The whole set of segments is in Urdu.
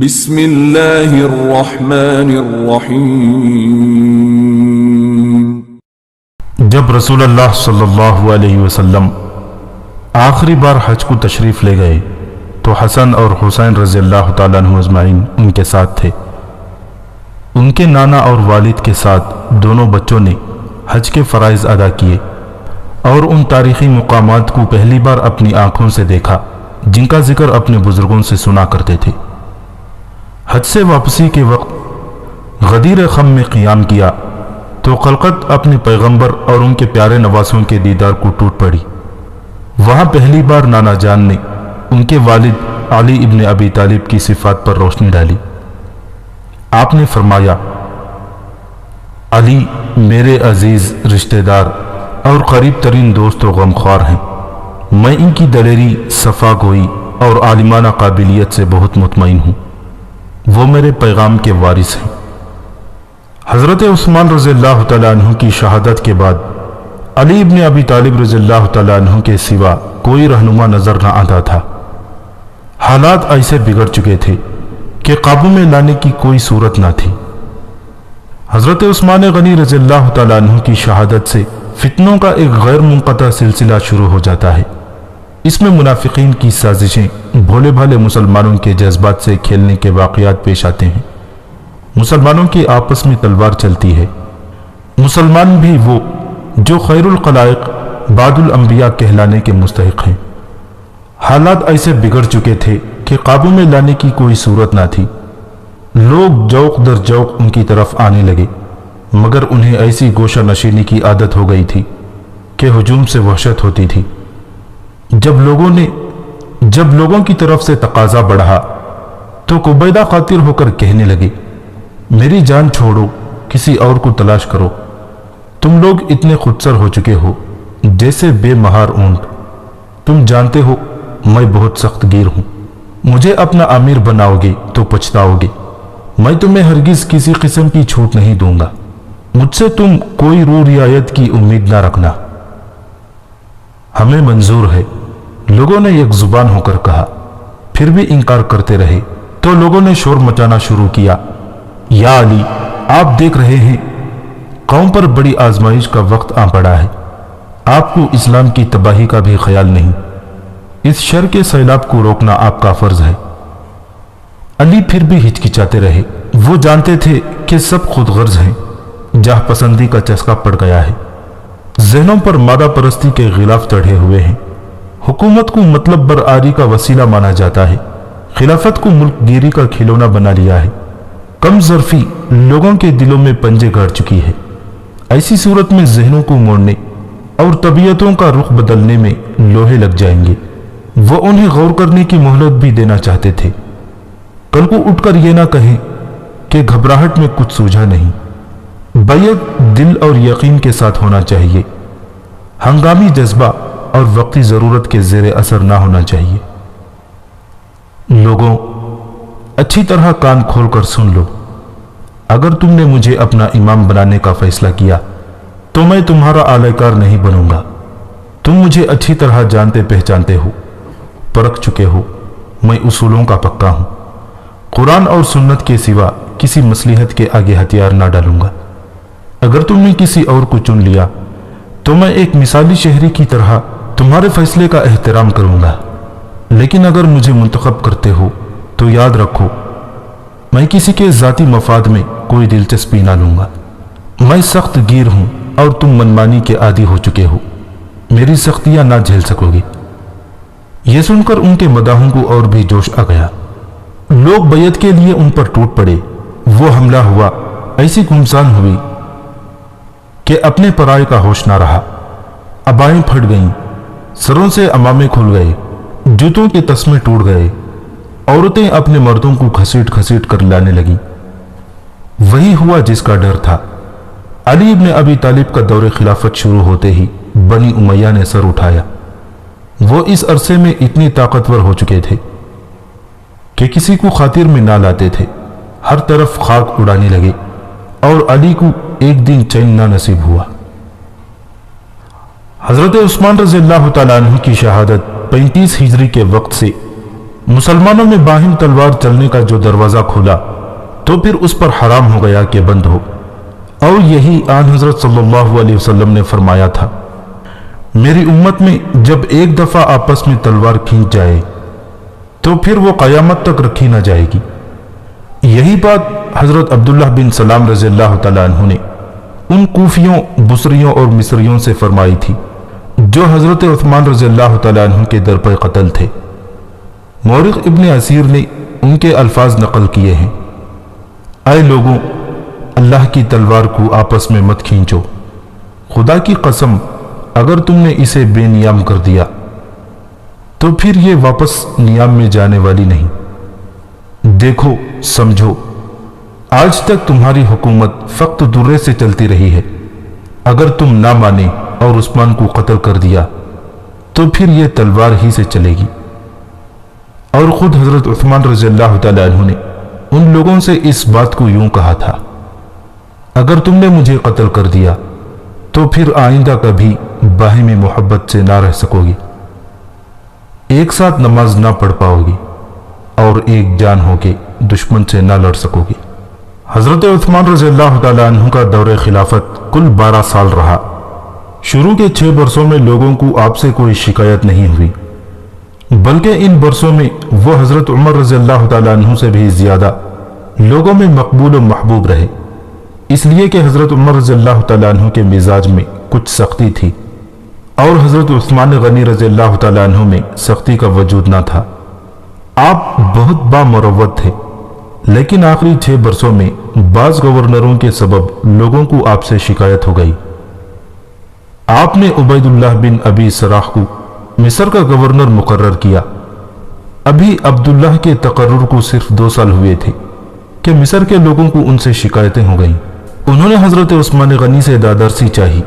بسم اللہ الرحمن الرحیم۔ جب رسول اللہ صلی اللہ علیہ وسلم آخری بار حج کو تشریف لے گئے تو حسن اور حسین رضی اللہ تعالیٰ عنہ اجمعین ان کے ساتھ تھے۔ ان کے نانا اور والد کے ساتھ دونوں بچوں نے حج کے فرائض ادا کیے اور ان تاریخی مقامات کو پہلی بار اپنی آنکھوں سے دیکھا جن کا ذکر اپنے بزرگوں سے سنا کرتے تھے۔ حج سے واپسی کے وقت غدیر خم میں قیام کیا تو خلقت اپنے پیغمبر اور ان کے پیارے نواسوں کے دیدار کو ٹوٹ پڑی۔ وہاں پہلی بار نانا جان نے ان کے والد علی ابن ابی طالب کی صفات پر روشنی ڈالی۔ آپ نے فرمایا، علی میرے عزیز رشتہ دار اور قریب ترین دوست و غمخوار ہیں۔ میں ان کی دلیری، صفا گوئی اور عالمانہ قابلیت سے بہت مطمئن ہوں۔ وہ میرے پیغام کے وارث ہیں۔ حضرت عثمان رضی اللہ تعالیٰ عنہ کی شہادت کے بعد علی ابن ابی طالب رضی اللہ تعالیٰ عنہ کے سوا کوئی رہنما نظر نہ آتا تھا۔ حالات ایسے بگڑ چکے تھے کہ قابو میں لانے کی کوئی صورت نہ تھی۔ حضرت عثمان غنی رضی اللہ تعالیٰ عنہ کی شہادت سے فتنوں کا ایک غیر منقطع سلسلہ شروع ہو جاتا ہے۔ اس میں منافقین کی سازشیں، بھولے بھالے مسلمانوں کے جذبات سے کھیلنے کے واقعات پیش آتے ہیں۔ مسلمانوں کی آپس میں تلوار چلتی ہے۔ مسلمان بھی وہ جو خیر الخلائق بعد الانبیاء کہلانے کے مستحق ہیں۔ حالات ایسے بگڑ چکے تھے کہ قابو میں لانے کی کوئی صورت نہ تھی۔ لوگ جوق در جوق ان کی طرف آنے لگے، مگر انہیں ایسی گوشہ نشینی کی عادت ہو گئی تھی کہ ہجوم سے وحشت ہوتی تھی۔ جب لوگوں کی طرف سے تقاضا بڑھا تو قبیدہ خاطر ہو کر کہنے لگے، میری جان چھوڑو، کسی اور کو تلاش کرو۔ تم لوگ اتنے خودسر ہو چکے ہو جیسے بے مہار اونٹ۔ تم جانتے ہو میں بہت سخت گیر ہوں۔ مجھے اپنا امیر بناؤ گے تو پچھتاؤ گے۔ میں تمہیں ہرگز کسی قسم کی چھوٹ نہیں دوں گا۔ مجھ سے تم کوئی رو رعایت کی امید نہ رکھنا۔ ہمیں منظور ہے، لوگوں نے ایک زبان ہو کر کہا۔ پھر بھی انکار کرتے رہے تو لوگوں نے شور مچانا شروع کیا، یا علی، آپ دیکھ رہے ہیں قوم پر بڑی آزمائش کا وقت آ پڑا ہے۔ آپ کو اسلام کی تباہی کا بھی خیال نہیں۔ اس شر کے سیلاب کو روکنا آپ کا فرض ہے۔ علی پھر بھی ہچکچاتے رہے۔ وہ جانتے تھے کہ سب خود غرض ہیں، جاہ پسندی کا چسکا پڑ گیا ہے، ذہنوں پر مادہ پرستی کے غلاف چڑھے ہوئے ہیں۔ حکومت کو مطلب برآری کا وسیلہ مانا جاتا ہے، خلافت کو ملک گیری کا کھلونا بنا لیا ہے۔ کم ظرفی لوگوں کے دلوں میں پنجے گاڑ چکی ہے۔ ایسی صورت میں ذہنوں کو موڑنے اور طبیعتوں کا رخ بدلنے میں لوہے لگ جائیں گے۔ وہ انہیں غور کرنے کی مہلت بھی دینا چاہتے تھے۔ کل کو اٹھ کر یہ نہ کہیں کہ گھبراہٹ میں کچھ سوجھا نہیں۔ بیعت دل اور یقین کے ساتھ ہونا چاہیے، ہنگامی جذبہ اور وقتی ضرورت کے زیر اثر نہ ہونا چاہیے۔ لوگوں، اچھی طرح کان کھول کر سن لو۔ اگر تم نے مجھے اپنا امام بنانے کا فیصلہ کیا تو میں تمہارا اعلی کار نہیں بنوں گا۔ تم مجھے اچھی طرح جانتے پہچانتے ہو، پرکھ چکے ہو۔ میں اصولوں کا پکا ہوں۔ قرآن اور سنت کے سوا کسی مصلحت کے آگے ہتھیار نہ ڈالوں گا۔ اگر تم نے کسی اور کو چن لیا تو میں ایک مثالی شہری کی طرح تمہارے فیصلے کا احترام کروں گا، لیکن اگر مجھے منتخب کرتے ہو تو یاد رکھو میں کسی کے ذاتی مفاد میں کوئی دلچسپی نہ لوں گا۔ میں سخت گیر ہوں اور تم منمانی کے عادی ہو چکے ہو، میری سختیاں نہ جھیل سکو گے۔ یہ سن کر ان کے مداحوں کو اور بھی جوش آ گیا۔ لوگ بیعت کے لیے ان پر ٹوٹ پڑے۔ وہ حملہ ہوا، ایسی گھمسان ہوئی کہ اپنے پرائے کا ہوش نہ رہا۔ ابائیں پھٹ گئیں، سروں سے امامے کھل گئے، جوتوں کے تسمے ٹوٹ گئے۔ عورتیں اپنے مردوں کو گھسیٹ گھسیٹ کر لانے لگیں۔ وہی ہوا جس کا ڈر تھا۔ علی ابن ابی طالب کا دور خلافت شروع ہوتے ہی بنی امیہ نے سر اٹھایا۔ وہ اس عرصے میں اتنی طاقتور ہو چکے تھے کہ کسی کو خاطر میں نہ لاتے تھے۔ ہر طرف خاک اڑانے لگے اور علی کو ایک دن چین نہ نصیب ہوا۔ حضرت عثمان رضی اللہ تعالیٰ عنہ کی شہادت 35 ہجری کے وقت سے مسلمانوں میں باہم تلوار چلنے کا جو دروازہ کھلا تو پھر اس پر حرام ہو گیا کہ بند ہو، اور یہی آن حضرت صلی اللہ علیہ وسلم نے فرمایا تھا، میری امت میں جب ایک دفعہ آپس میں تلوار کھینچ جائے تو پھر وہ قیامت تک رکھی نہ جائے گی۔ یہی بات حضرت عبداللہ بن سلام رضی اللہ تعالیٰ عنہ نے ان کوفیوں، بصریوں اور مصریوں سے فرمائی تھی جو حضرت عثمان رضی اللہ تعالیٰ عنہ کے در پر قتل تھے۔ مورخ ابن اسیر نے ان کے الفاظ نقل کیے ہیں، اے لوگوں، اللہ کی تلوار کو آپس میں مت کھینچو، خدا کی قسم اگر تم نے اسے بے نیام کر دیا تو پھر یہ واپس نیام میں جانے والی نہیں۔ دیکھو، سمجھو، آج تک تمہاری حکومت فقط درے سے چلتی رہی ہے، اگر تم نہ مانے اور عثمان کو قتل کر دیا تو پھر یہ تلوار ہی سے چلے گی۔ اور خود حضرت عثمان رضی اللہ تعالیٰ عنہ نے ان لوگوں سے اس بات کو یوں کہا تھا، اگر تم نے مجھے قتل کر دیا تو پھر آئندہ کبھی باہم محبت سے نہ رہ سکو گی، ایک ساتھ نماز نہ پڑھ پاؤ گی، اور ایک جان ہو کے دشمن سے نہ لڑ سکو گی۔ حضرت عثمان رضی اللہ تعالیٰ عنہ کا دور خلافت کل 12 سال رہا۔ شروع کے 6 برسوں میں لوگوں کو آپ سے کوئی شکایت نہیں ہوئی، بلکہ ان برسوں میں وہ حضرت عمر رضی اللہ تعالیٰ عنہ سے بھی زیادہ لوگوں میں مقبول و محبوب رہے، اس لیے کہ حضرت عمر رضی اللہ تعالیٰ عنہ کے مزاج میں کچھ سختی تھی اور حضرت عثمان غنی رضی اللہ تعالیٰ عنہ میں سختی کا وجود نہ تھا۔ آپ بہت بامروت تھے، لیکن آخری 6 برسوں میں بعض گورنروں کے سبب لوگوں کو آپ سے شکایت ہو گئی۔ آپ نے عبید اللہ بن ابی سراح کو مصر کا گورنر مقرر کیا۔ ابھی عبداللہ کے تقرر کو صرف 2 سال ہوئے تھے کہ مصر کے لوگوں کو ان سے شکایتیں ہو گئیں۔ انہوں نے حضرت عثمان غنی سے دادرسی چاہی۔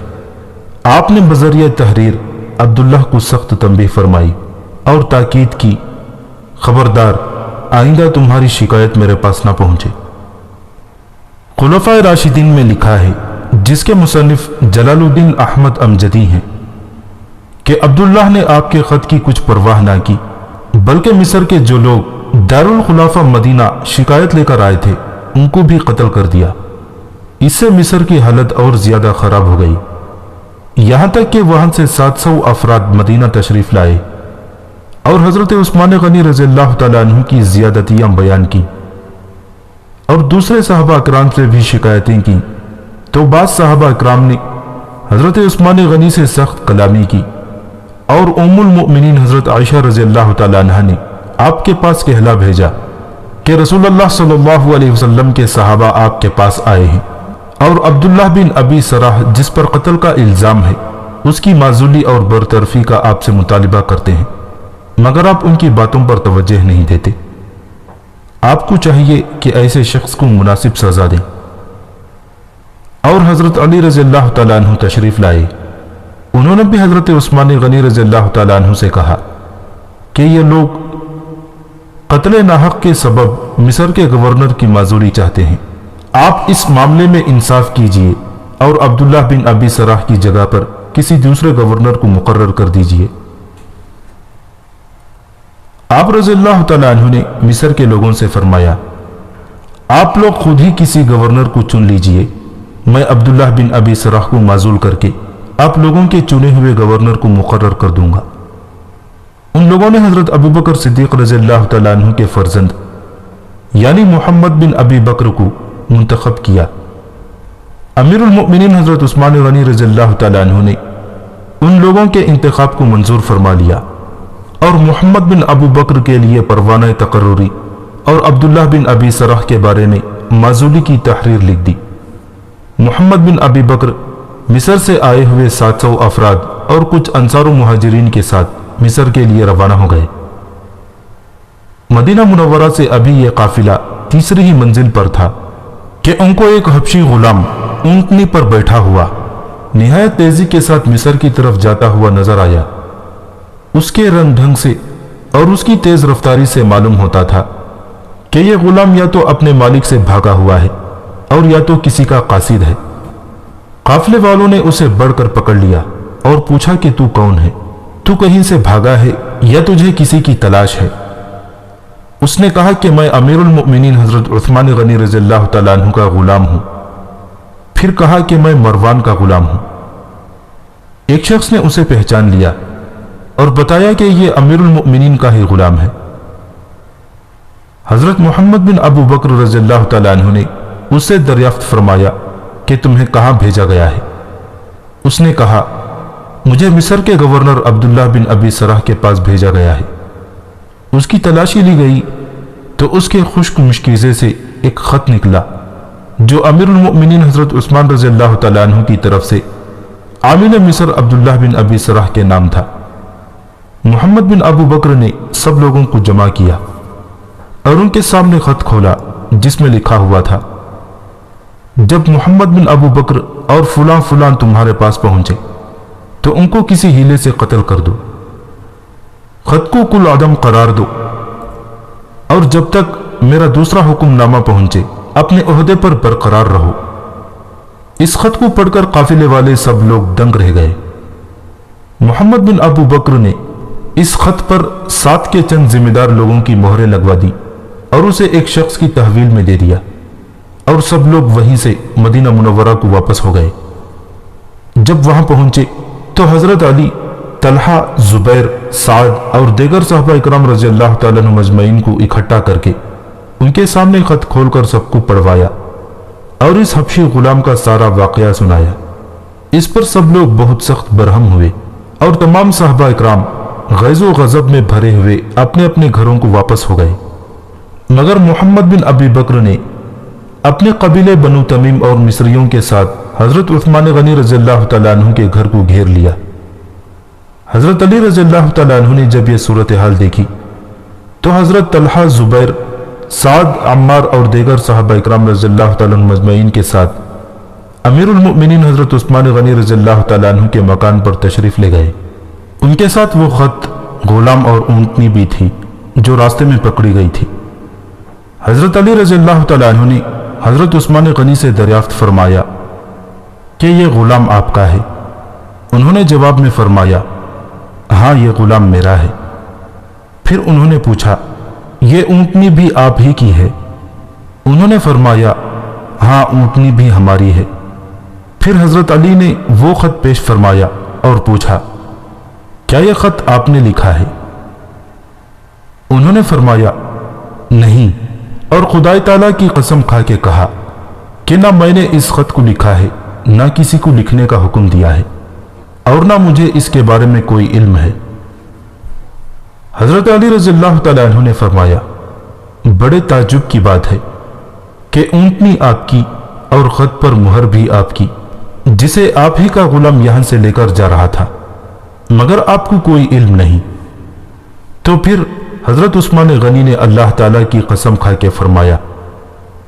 آپ نے بذریعہ تحریر عبداللہ کو سخت تنبیہ فرمائی اور تاکید کی، خبردار، آئندہ تمہاری شکایت میرے پاس نہ پہنچے۔ خلفائے راشدین میں لکھا ہے، جس کے مصنف جلال الدین احمد امجدی ہیں، کہ عبداللہ نے آپ کے خط کی کچھ پرواہ نہ کی، بلکہ مصر کے جو لوگ دارالخلافہ مدینہ شکایت لے کر آئے تھے ان کو بھی قتل کر دیا۔ اس سے مصر کی حالت اور زیادہ خراب ہو گئی، یہاں تک کہ وہاں سے 700 افراد مدینہ تشریف لائے اور حضرت عثمان غنی رضی اللہ تعالیٰ عنہ کی زیادتیاں بیان کی اور دوسرے صحابہ اکرام سے بھی شکایتیں کی، تو بعض صحابہ اکرام نے حضرت عثمان غنی سے سخت کلامی کی اور ام المؤمنین حضرت عائشہ رضی اللہ تعالیٰ عنہ نے آپ کے پاس کہلا بھیجا کہ رسول اللہ صلی اللہ علیہ وسلم کے صحابہ آپ کے پاس آئے ہیں اور عبداللہ بن ابی سراح جس پر قتل کا الزام ہے اس کی معزولی اور برطرفی کا آپ سے مطالبہ کرتے ہیں، مگر آپ ان کی باتوں پر توجہ نہیں دیتے۔ آپ کو چاہیے کہ ایسے شخص کو مناسب سزا دیں۔ اور حضرت علی رضی اللہ تعالیٰ عنہ تشریف لائے۔ انہوں نے بھی حضرت عثمان غنی رضی اللہ تعالیٰ عنہ سے کہا کہ یہ لوگ قتل ناحق کے سبب مصر کے گورنر کی معذوری چاہتے ہیں، آپ اس معاملے میں انصاف کیجئے اور عبداللہ بن ابی سراح کی جگہ پر کسی دوسرے گورنر کو مقرر کر دیجئے۔ آپ رضی اللہ تعالیٰ عنہ نے مصر کے لوگوں سے فرمایا، آپ لوگ خود ہی کسی گورنر کو چن لیجئے، میں عبداللہ بن ابی سراح کو معزول کر کے آپ لوگوں کے چنے ہوئے گورنر کو مقرر کر دوں گا۔ ان لوگوں نے حضرت ابو بکر صدیق رضی اللہ تعالیٰ عنہ کے فرزند یعنی محمد بن ابی بکر کو منتخب کیا۔ امیر المؤمنین حضرت عثمان غنی رضی اللہ تعالیٰ عنہ نے ان لوگوں کے انتخاب کو منظور فرما لیا اور محمد بن ابو بکر کے لیے پروانہ تقرری اور عبداللہ بن ابی سراح کے بارے میں معزولی کی تحریر لکھ دی۔ محمد بن ابی بکر مصر سے آئے ہوئے 700 افراد اور کچھ انصار و مہاجرین کے ساتھ مصر کے لیے روانہ ہو گئے۔ مدینہ منورہ سے ابھی یہ قافلہ تیسری ہی منزل پر تھا کہ ان کو ایک حبشی غلام اونٹنی پر بیٹھا ہوا نہایت تیزی کے ساتھ مصر کی طرف جاتا ہوا نظر آیا۔ اس کے رنگ ڈھنگ سے اور اس کی تیز رفتاری سے معلوم ہوتا تھا کہ یہ غلام یا تو اپنے مالک سے بھاگا ہوا ہے اور یا تو کسی کا قاصد ہے۔ قافلے والوں نے اسے بڑھ کر پکڑ لیا اور پوچھا کہ تو کون ہے؟ تو کہیں سے بھاگا ہے یا تجھے کسی کی تلاش ہے؟ اس نے کہا کہ میں امیر المؤمنین حضرت عثمان غنی رضی اللہ تعالیٰ عنہ کا غلام ہوں۔ پھر کہا کہ میں مروان کا غلام ہوں۔ ایک شخص نے اسے پہچان لیا اور بتایا کہ یہ امیر المؤمنین کا ہی غلام ہے۔ حضرت محمد بن ابو بکر رضی اللہ تعالیٰ عنہ نے اس سے دریافت فرمایا کہ تمہیں کہاں بھیجا گیا ہے؟ اس نے کہا مجھے مصر کے گورنر عبداللہ بن ابی سرح کے پاس بھیجا گیا ہے۔ اس کی تلاشی لی گئی تو اس کے خشک مشکیزے سے ایک خط نکلا جو امیر المؤمنین حضرت عثمان رضی اللہ تعالیٰ عنہ کی طرف سے عامل مصر عبداللہ بن ابی سرح کے نام تھا۔ محمد بن ابو بکر نے سب لوگوں کو جمع کیا اور ان کے سامنے خط کھولا جس میں لکھا ہوا تھا، جب محمد بن ابو بکر اور فلاں فلاں تمہارے پاس پہنچے تو ان کو کسی ہیلے سے قتل کر دو، خط کو کل عدم قرار دو، اور جب تک میرا دوسرا حکم نامہ پہنچے اپنے عہدے پر برقرار رہو۔ اس خط کو پڑھ کر قافلے والے سب لوگ دنگ رہ گئے۔ محمد بن ابو بکر نے اس خط پر ساتھ کے چند ذمہ دار لوگوں کی مہریں لگوا دی اور اسے ایک شخص کی تحویل میں دے دیا، اور سب لوگ وہیں سے مدینہ منورہ کو واپس ہو گئے۔ جب وہاں پہنچے تو حضرت علی، طلحہ، زبیر، سعد اور دیگر صحابہ اکرام رضی اللہ تعالیٰ عنہ مجمعین کو اکٹھا کر کے ان کے سامنے خط کھول کر سب کو پڑھوایا اور اس حبشی غلام کا سارا واقعہ سنایا۔ اس پر سب لوگ بہت سخت برہم ہوئے اور تمام صحابہ اکرام غیظ و غضب میں بھرے ہوئے اپنے اپنے گھروں کو واپس ہو گئے، مگر محمد بن ابی بکر نے اپنے قبیلے بنو تمیم اور مصریوں کے ساتھ حضرت عثمان غنی رضی اللہ تعالیٰ عنہ کے گھر کو گھیر لیا۔ حضرت علی رضی اللہ تعالیٰ عنہ نے جب یہ صورتحال دیکھی تو حضرت طلحہ، زبیر، سعد، عمار اور دیگر صحابہ اکرام رضی اللہ تعالیٰ عنہ مجمعین کے ساتھ امیر المؤمنین حضرت عثمان غنی رضی اللہ تعالیٰ عنہ کے مکان پر تشریف لے گئے۔ ان کے ساتھ وہ خط، غلام اور اونٹنی بھی تھی جو راستے میں پکڑی گئی تھی۔ حضرت علی رضی اللہ تعالیٰ عنہ نے حضرت عثمان غنی سے دریافت فرمایا کہ یہ غلام آپ کا ہے؟ انہوں نے جواب میں فرمایا ہاں یہ غلام میرا ہے۔ پھر انہوں نے پوچھا یہ اونٹنی بھی آپ ہی کی ہے؟ انہوں نے فرمایا ہاں اونٹنی بھی ہماری ہے۔ پھر حضرت علی نے وہ خط پیش فرمایا اور پوچھا کیا یہ خط آپ نے لکھا ہے؟ انہوں نے فرمایا نہیں، اور خدائے تعالیٰ کی قسم کھا کے کہا کہ نہ میں نے اس خط کو لکھا ہے، نہ کسی کو لکھنے کا حکم دیا ہے، اور نہ مجھے اس کے بارے میں کوئی علم ہے۔ حضرت علی رضی اللہ تعالیٰ عنہ نے فرمایا بڑے تعجب کی بات ہے کہ اونٹنی آپ کی اور خط پر مہر بھی آپ کی، جسے آپ ہی کا غلام یہاں سے لے کر جا رہا تھا، مگر آپ کو کوئی علم نہیں۔ تو پھر حضرت عثمان غنی نے اللہ تعالیٰ کی قسم کھا کے فرمایا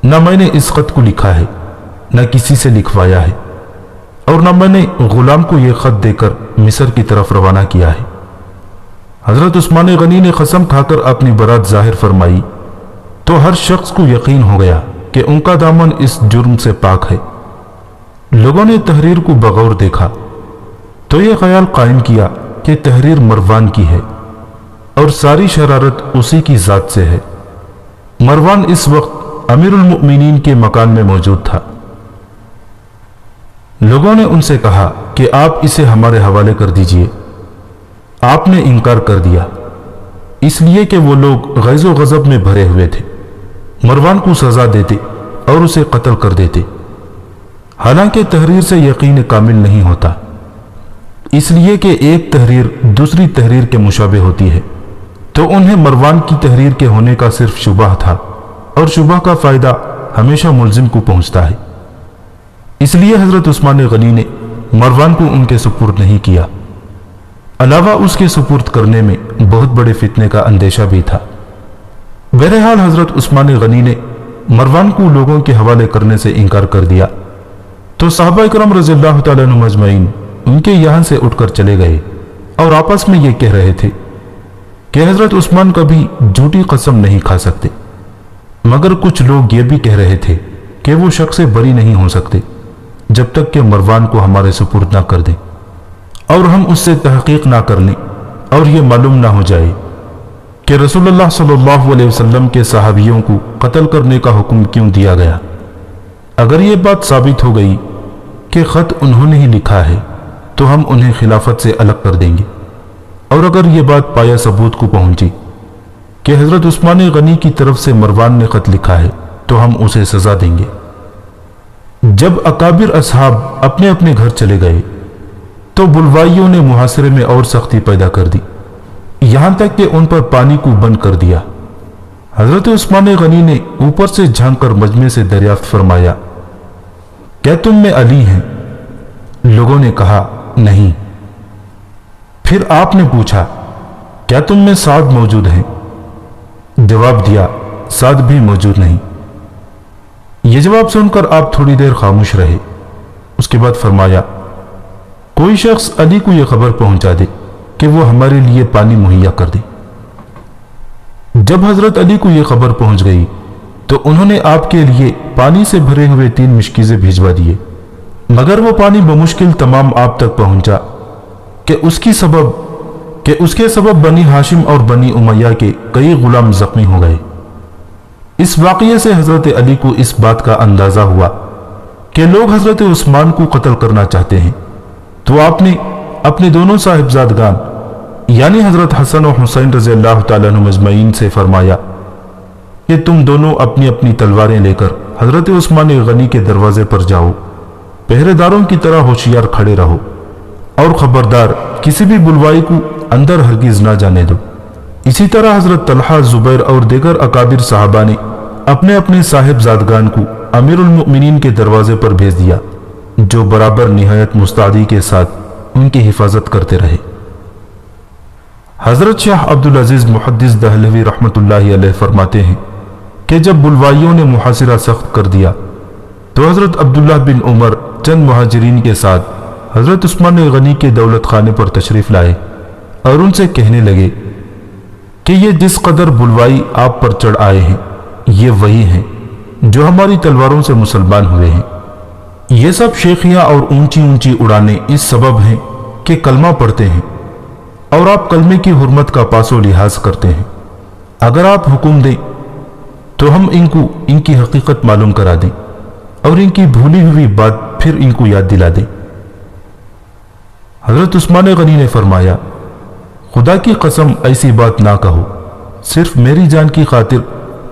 نہ میں نے اس خط کو لکھا ہے، نہ کسی سے لکھوایا ہے، اور نہ میں نے غلام کو یہ خط دے کر مصر کی طرف روانہ کیا ہے۔ حضرت عثمان غنی نے قسم کھا کر اپنی برات ظاہر فرمائی تو ہر شخص کو یقین ہو گیا کہ ان کا دامن اس جرم سے پاک ہے۔ لوگوں نے تحریر کو بغور دیکھا تو یہ خیال قائم کیا کہ تحریر مروان کی ہے اور ساری شرارت اسی کی ذات سے ہے۔ مروان اس وقت امیر المؤمنین کے مکان میں موجود تھا۔ لوگوں نے ان سے کہا کہ آپ اسے ہمارے حوالے کر دیجئے۔ آپ نے انکار کر دیا، اس لیے کہ وہ لوگ غیظ و غضب میں بھرے ہوئے تھے۔ مروان کو سزا دیتے اور اسے قتل کر دیتے، حالانکہ تحریر سے یقین کامل نہیں ہوتا، اس لیے کہ ایک تحریر دوسری تحریر کے مشابہ ہوتی ہے، تو انہیں مروان کی تحریر کے ہونے کا صرف شبہ تھا، اور شبہ کا فائدہ ہمیشہ ملزم کو پہنچتا ہے۔ اس لیے حضرت عثمان غنی نے مروان کو ان کے سپرد نہیں کیا، علاوہ اس کے سپرد کرنے میں بہت بڑے فتنے کا اندیشہ بھی تھا۔ بہرحال حضرت عثمان غنی نے مروان کو لوگوں کے حوالے کرنے سے انکار کر دیا تو صحابہ اکرام رضی اللہ تعالیٰ عنہ مجمعین ان کے یہاں سے اٹھ کر چلے گئے اور آپس میں یہ کہہ رہے تھے کہ حضرت عثمان کبھی جھوٹی قسم نہیں کھا سکتے، مگر کچھ لوگ یہ بھی کہہ رہے تھے کہ وہ شخص سے بری نہیں ہو سکتے جب تک کہ مروان کو ہمارے سپرد نہ کر دیں اور ہم اس سے تحقیق نہ کر لیں اور یہ معلوم نہ ہو جائے کہ رسول اللہ صلی اللہ علیہ وسلم کے صحابیوں کو قتل کرنے کا حکم کیوں دیا گیا؟ اگر یہ بات ثابت ہو گئی کہ خط انہوں نے ہی لکھا ہے تو ہم انہیں خلافت سے الگ کر دیں گے، اور اگر یہ بات پایا ثبوت کو پہنچی کہ حضرت عثمان غنی کی طرف سے مروان نے خط لکھا ہے تو ہم اسے سزا دیں گے۔ جب اکابر اصحاب اپنے اپنے گھر چلے گئے تو بلوائیوں نے محاصرے میں اور سختی پیدا کر دی، یہاں تک کہ ان پر پانی کو بند کر دیا۔ حضرت عثمان غنی نے اوپر سے جھانک کر مجمع سے دریافت فرمایا، کیا تم میں علی ہیں؟ لوگوں نے کہا نہیں۔ پھر آپ نے پوچھا، کیا تم میں سعد موجود ہیں؟ جواب دیا، سعد بھی موجود نہیں۔ یہ جواب سن کر آپ تھوڑی دیر خاموش رہے، اس کے بعد فرمایا، کوئی شخص علی کو یہ خبر پہنچا دے کہ وہ ہمارے لیے پانی مہیا کر دے۔ جب حضرت علی کو یہ خبر پہنچ گئی تو انہوں نے آپ کے لیے پانی سے بھرے ہوئے 3 مشکیزیں بھیجوا دیے، مگر وہ پانی بمشکل تمام آپ تک پہنچا کہ اس کے سبب بنی ہاشم اور بنی امیہ کے کئی غلام زخمی ہو گئے۔ اس واقعے سے حضرت علی کو اس بات کا اندازہ ہوا کہ لوگ حضرت عثمان کو قتل کرنا چاہتے ہیں، تو آپ نے اپنے دونوں صاحبزادگان یعنی حضرت حسن و حسین رضی اللہ تعالیٰ عنہ مجمعین سے فرمایا کہ تم دونوں اپنی اپنی تلواریں لے کر حضرت عثمان غنی کے دروازے پر جاؤ، پہرے داروں کی طرح ہوشیار کھڑے رہو، اور خبردار کسی بھی بلوائی کو اندر ہرگز نہ جانے دو۔ اسی طرح حضرت طلحہ، زبیر اور دیگر اکابر صحابہ نے اپنے اپنے صاحبزادگان کو امیر المؤمنین کے دروازے پر بھیج دیا، جو برابر نہایت مستعدی کے ساتھ ان کی حفاظت کرتے رہے۔ حضرت شاہ عبدالعزیز محدث دہلوی رحمۃ اللہ علیہ فرماتے ہیں کہ جب بلوائیوں نے محاصرہ سخت کر دیا تو حضرت عبداللہ بن عمر چند مہاجرین کے ساتھ حضرت عثمان غنی کے دولت خانے پر تشریف لائے اور ان سے کہنے لگے کہ یہ جس قدر بلوائی آپ پر چڑھ آئے ہیں یہ وہی ہیں جو ہماری تلواروں سے مسلمان ہوئے ہیں۔ یہ سب شیخیاں اور اونچی اونچی اڑانے اس سبب ہیں کہ کلمہ پڑھتے ہیں اور آپ کلمے کی حرمت کا پاس و لحاظ کرتے ہیں۔ اگر آپ حکم دیں تو ہم ان کو ان کی حقیقت معلوم کرا دیں اور ان کی بھولی ہوئی بات پھر ان کو یاد دلا دیں۔ حضرت عثمان غنی نے فرمایا، خدا کی قسم ایسی بات نہ کہو، صرف میری جان کی خاطر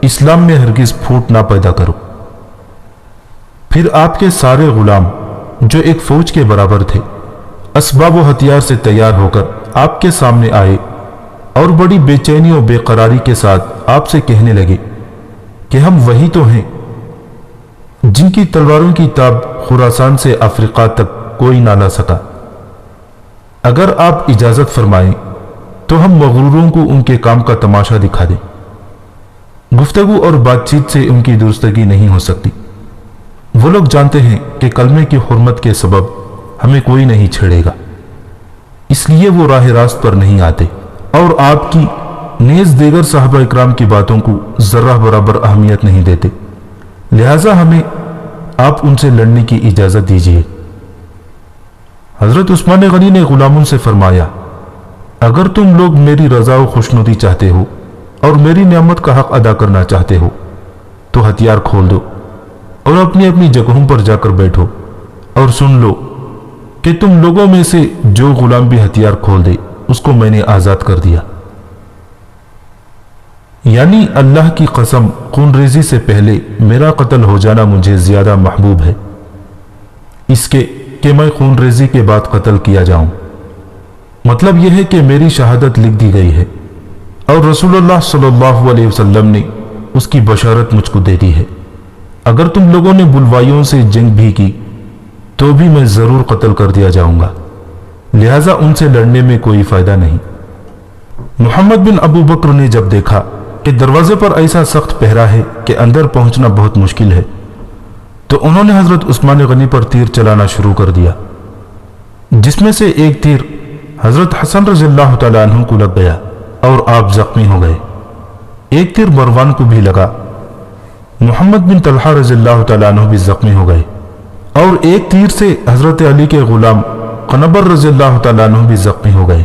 اسلام میں ہرگز پھوٹ نہ پیدا کرو۔ پھر آپ کے سارے غلام جو ایک فوج کے برابر تھے اسباب و ہتھیار سے تیار ہو کر آپ کے سامنے آئے اور بڑی بے چینی و بے قراری کے ساتھ آپ سے کہنے لگے کہ ہم وہی تو ہیں جن کی تلواروں کی تاب خراسان سے افریقہ تک کوئی نہ لا سکا۔ اگر آپ اجازت فرمائیں تو ہم مغروروں کو ان کے کام کا تماشا دکھا دیں۔ گفتگو اور بات چیت سے ان کی درستگی نہیں ہو سکتی۔ وہ لوگ جانتے ہیں کہ کلمے کی حرمت کے سبب ہمیں کوئی نہیں چھیڑے گا، اس لیے وہ راہ راست پر نہیں آتے اور آپ کی نیز دیگر صحابہ اکرام کی باتوں کو ذرہ برابر اہمیت نہیں دیتے، لہٰذا ہمیں آپ ان سے لڑنے کی اجازت دیجیے۔ حضرت عثمان غنی نے غلاموں سے فرمایا، اگر تم لوگ میری رضا و خوشنودی چاہتے ہو اور میری نعمت کا حق ادا کرنا چاہتے ہو تو ہتھیار کھول دو اور اپنی اپنی جگہوں پر جا کر بیٹھو، اور سن لو کہ تم لوگوں میں سے جو غلام بھی ہتھیار کھول دے اس کو میں نے آزاد کر دیا۔ یعنی اللہ کی قسم، خون ریزی سے پہلے میرا قتل ہو جانا مجھے زیادہ محبوب ہے اس کے کہ میں خون ریزی کے بعد قتل کیا جاؤں۔ مطلب یہ ہے کہ میری شہادت لکھ دی گئی ہے اور رسول اللہ صلی اللہ علیہ وسلم نے اس کی بشارت مجھ کو دے دی ہے۔ اگر تم لوگوں نے بلوائیوں سے جنگ بھی کی تو بھی میں ضرور قتل کر دیا جاؤں گا، لہٰذا ان سے لڑنے میں کوئی فائدہ نہیں۔ محمد بن ابو بکر نے جب دیکھا کہ دروازے پر ایسا سخت پہرا ہے کہ اندر پہنچنا بہت مشکل ہے تو انہوں نے حضرت عثمان غنی پر تیر چلانا شروع کر دیا، جس میں سے ایک تیر حضرت حسن رضی اللہ تعالیٰ عنہ کو لگ گیا اور آپ زخمی ہو گئے۔ ایک تیر مروان کو بھی لگا، محمد بن طلحہ رضی اللہ تعالیٰ عنہ بھی زخمی ہو گئے، اور ایک تیر سے حضرت علی کے غلام قنبر رضی اللہ تعالیٰ عنہ بھی زخمی ہو گئے۔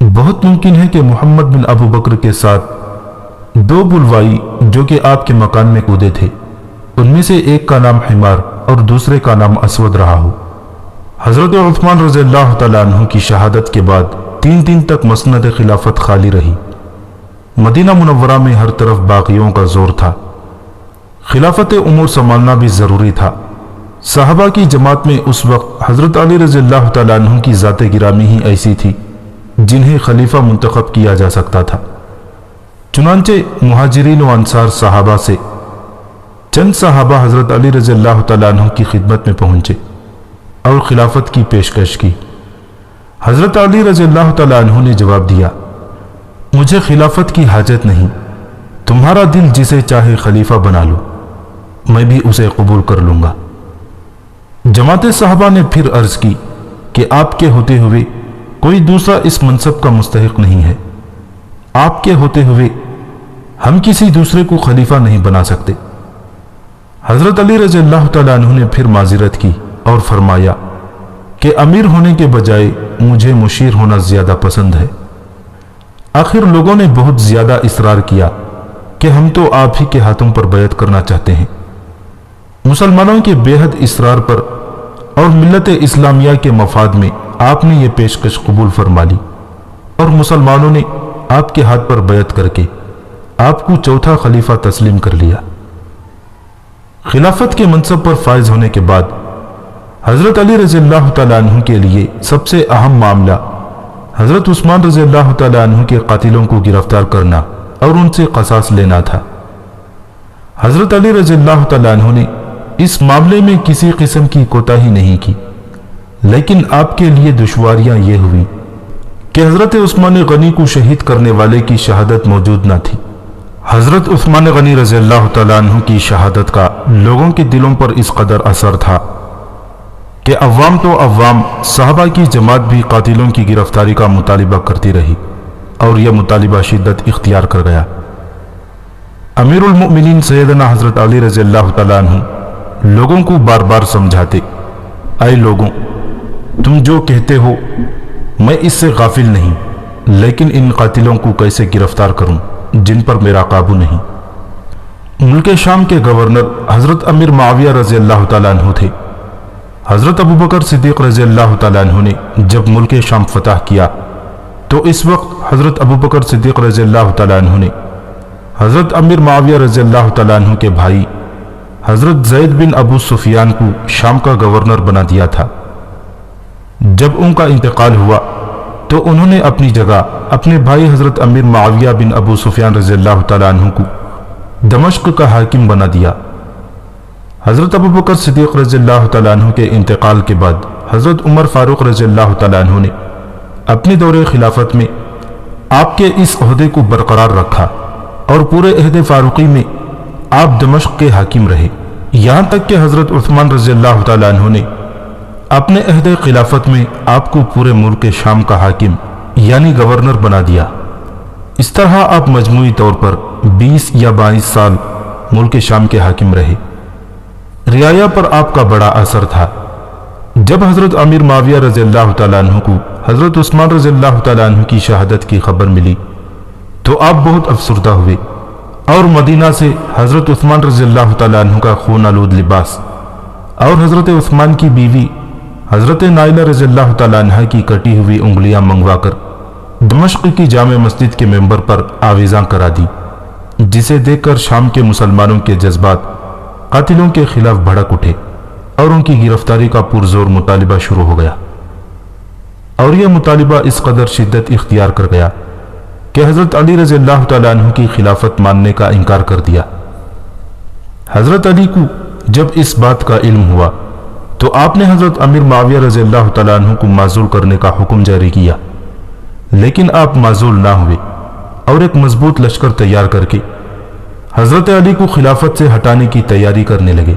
بہت ممکن ہے کہ محمد بن ابو بکر کے ساتھ دو بلوائی جو کہ آپ کے مکان میں کودے تھے، ان میں سے ایک کا نام حمار اور دوسرے کا نام اسود رہا ہو۔ حضرت عثمان رضی اللہ تعالیٰ عنہ کی شہادت کے بعد 3 دن تک مسند خلافت خالی رہی۔ مدینہ منورہ میں ہر طرف باغیوں کا زور تھا۔ خلافت امور سنبھالنا بھی ضروری تھا۔ صحابہ کی جماعت میں اس وقت حضرت علی رضی اللہ تعالیٰ عنہ کی ذات گرامی ہی ایسی تھی جنہیں خلیفہ منتخب کیا جا سکتا تھا۔ چنانچہ مہاجرین و انصار صحابہ سے چند صحابہ حضرت علی رضی اللہ تعالیٰ عنہ کی خدمت میں پہنچے اور خلافت کی پیشکش کی۔ حضرت علی رضی اللہ تعالیٰ عنہ نے جواب دیا، مجھے خلافت کی حاجت نہیں، تمہارا دل جسے چاہے خلیفہ بنا لو، میں بھی اسے قبول کر لوں گا۔ جماعت صحابہ نے پھر عرض کی کہ آپ کے ہوتے ہوئے کوئی دوسرا اس منصب کا مستحق نہیں ہے، آپ کے ہوتے ہوئے ہم کسی دوسرے کو خلیفہ نہیں بنا سکتے۔ حضرت علی رضی اللہ تعالیٰ عنہ نے پھر معذرت کی اور فرمایا کہ امیر ہونے کے بجائے مجھے مشیر ہونا زیادہ پسند ہے۔ آخر لوگوں نے بہت زیادہ اصرار کیا کہ ہم تو آپ ہی کے ہاتھوں پر بیعت کرنا چاہتے ہیں۔ مسلمانوں کے بے حد اصرار پر اور ملت اسلامیہ کے مفاد میں آپ نے یہ پیشکش قبول فرما لی اور مسلمانوں نے آپ کے ہاتھ پر بیعت کر کے آپ کو چوتھا خلیفہ تسلیم کر لیا۔ خلافت کے منصب پر فائز ہونے کے بعد حضرت علی رضی اللہ تعالیٰ عنہ کے لیے سب سے اہم معاملہ حضرت عثمان رضی اللہ تعالیٰ عنہ کے قاتلوں کو گرفتار کرنا اور ان سے قصاص لینا تھا۔ حضرت علی رضی اللہ تعالیٰ عنہ نے اس معاملے میں کسی قسم کی کوتاہی نہیں کی، لیکن آپ کے لیے دشواریاں یہ ہوئی کہ حضرت عثمان غنی کو شہید کرنے والے کی شہادت موجود نہ تھی۔ حضرت عثمان غنی رضی اللہ تعالیٰ عنہ کی شہادت کا لوگوں کے دلوں پر اس قدر اثر تھا کہ عوام تو عوام، صحابہ کی جماعت بھی قاتلوں کی گرفتاری کا مطالبہ کرتی رہی اور یہ مطالبہ شدت اختیار کر گیا۔ امیر المؤمنین سیدنا حضرت علی رضی اللہ تعالیٰ عنہ لوگوں کو بار بار سمجھاتے، اے لوگوں، تم جو کہتے ہو میں اس سے غافل نہیں، لیکن ان قاتلوں کو کیسے گرفتار کروں جن پر میرا قابو نہیں۔ ملک شام کے گورنر حضرت امیر معاویہ رضی اللہ تعالیٰ عنہ تھے۔ حضرت ابو بکر صدیق رضی اللہ تعالیٰ عنہ نے جب ملک شام فتح کیا تو اس وقت حضرت ابو بکر صدیق رضی اللہ تعالیٰ عنہ نے حضرت امیر معاویہ رضی اللہ تعالیٰ عنہ کے بھائی حضرت زید بن ابو سفیان کو شام کا گورنر بنا دیا تھا۔ جب ان کا انتقال ہوا تو انہوں نے اپنی جگہ اپنے بھائی حضرت امیر معاویہ بن ابو سفیان رضی اللہ تعالیٰ عنہ کو دمشق کا حاکم بنا دیا۔ حضرت ابو بکر صدیق رضی اللہ تعالیٰ عنہ کے انتقال کے بعد حضرت عمر فاروق رضی اللہ تعالیٰ عنہ نے اپنے دور خلافت میں آپ کے اس عہدے کو برقرار رکھا اور پورے عہد فاروقی میں آپ دمشق کے حاکم رہے، یہاں تک کہ حضرت عثمان رضی اللہ تعالیٰ عنہ نے اپنے عہد خلافت میں آپ کو پورے ملک شام کا حاکم یعنی گورنر بنا دیا۔ اس طرح آپ مجموعی طور پر 20 یا 22 سال ملک شام کے حاکم رہے۔ رعایا پر آپ کا بڑا اثر تھا۔ جب حضرت امیر معاویہ رضی اللہ تعالیٰ عنہ کو حضرت عثمان رضی اللہ تعالیٰ عنہ کی شہادت کی خبر ملی تو آپ بہت افسردہ ہوئے اور مدینہ سے حضرت عثمان رضی اللہ تعالیٰ عنہ کا خون آلود لباس اور حضرت عثمان کی بیوی حضرت نائلہ رضی اللہ تعالیٰ عنہ کی کٹی ہوئی انگلیاں منگوا کر دمشق کی جامع مسجد کے ممبر پر آویزاں کرا دی، جسے دیکھ کر شام کے مسلمانوں کے جذبات قاتلوں کے خلاف بھڑک اٹھے اور ان کی گرفتاری کا پرزور مطالبہ شروع ہو گیا، اور یہ مطالبہ اس قدر شدت اختیار کر گیا کہ حضرت علی رضی اللہ تعالیٰ عنہ کی خلافت ماننے کا انکار کر دیا۔ حضرت علی کو جب اس بات کا علم ہوا تو آپ نے حضرت امیر معاویہ رضی اللہ تعالیٰ عنہ کو معزول کرنے کا حکم جاری کیا، لیکن آپ معزول نہ ہوئے اور ایک مضبوط لشکر تیار کر کے حضرت علی کو خلافت سے ہٹانے کی تیاری کرنے لگے۔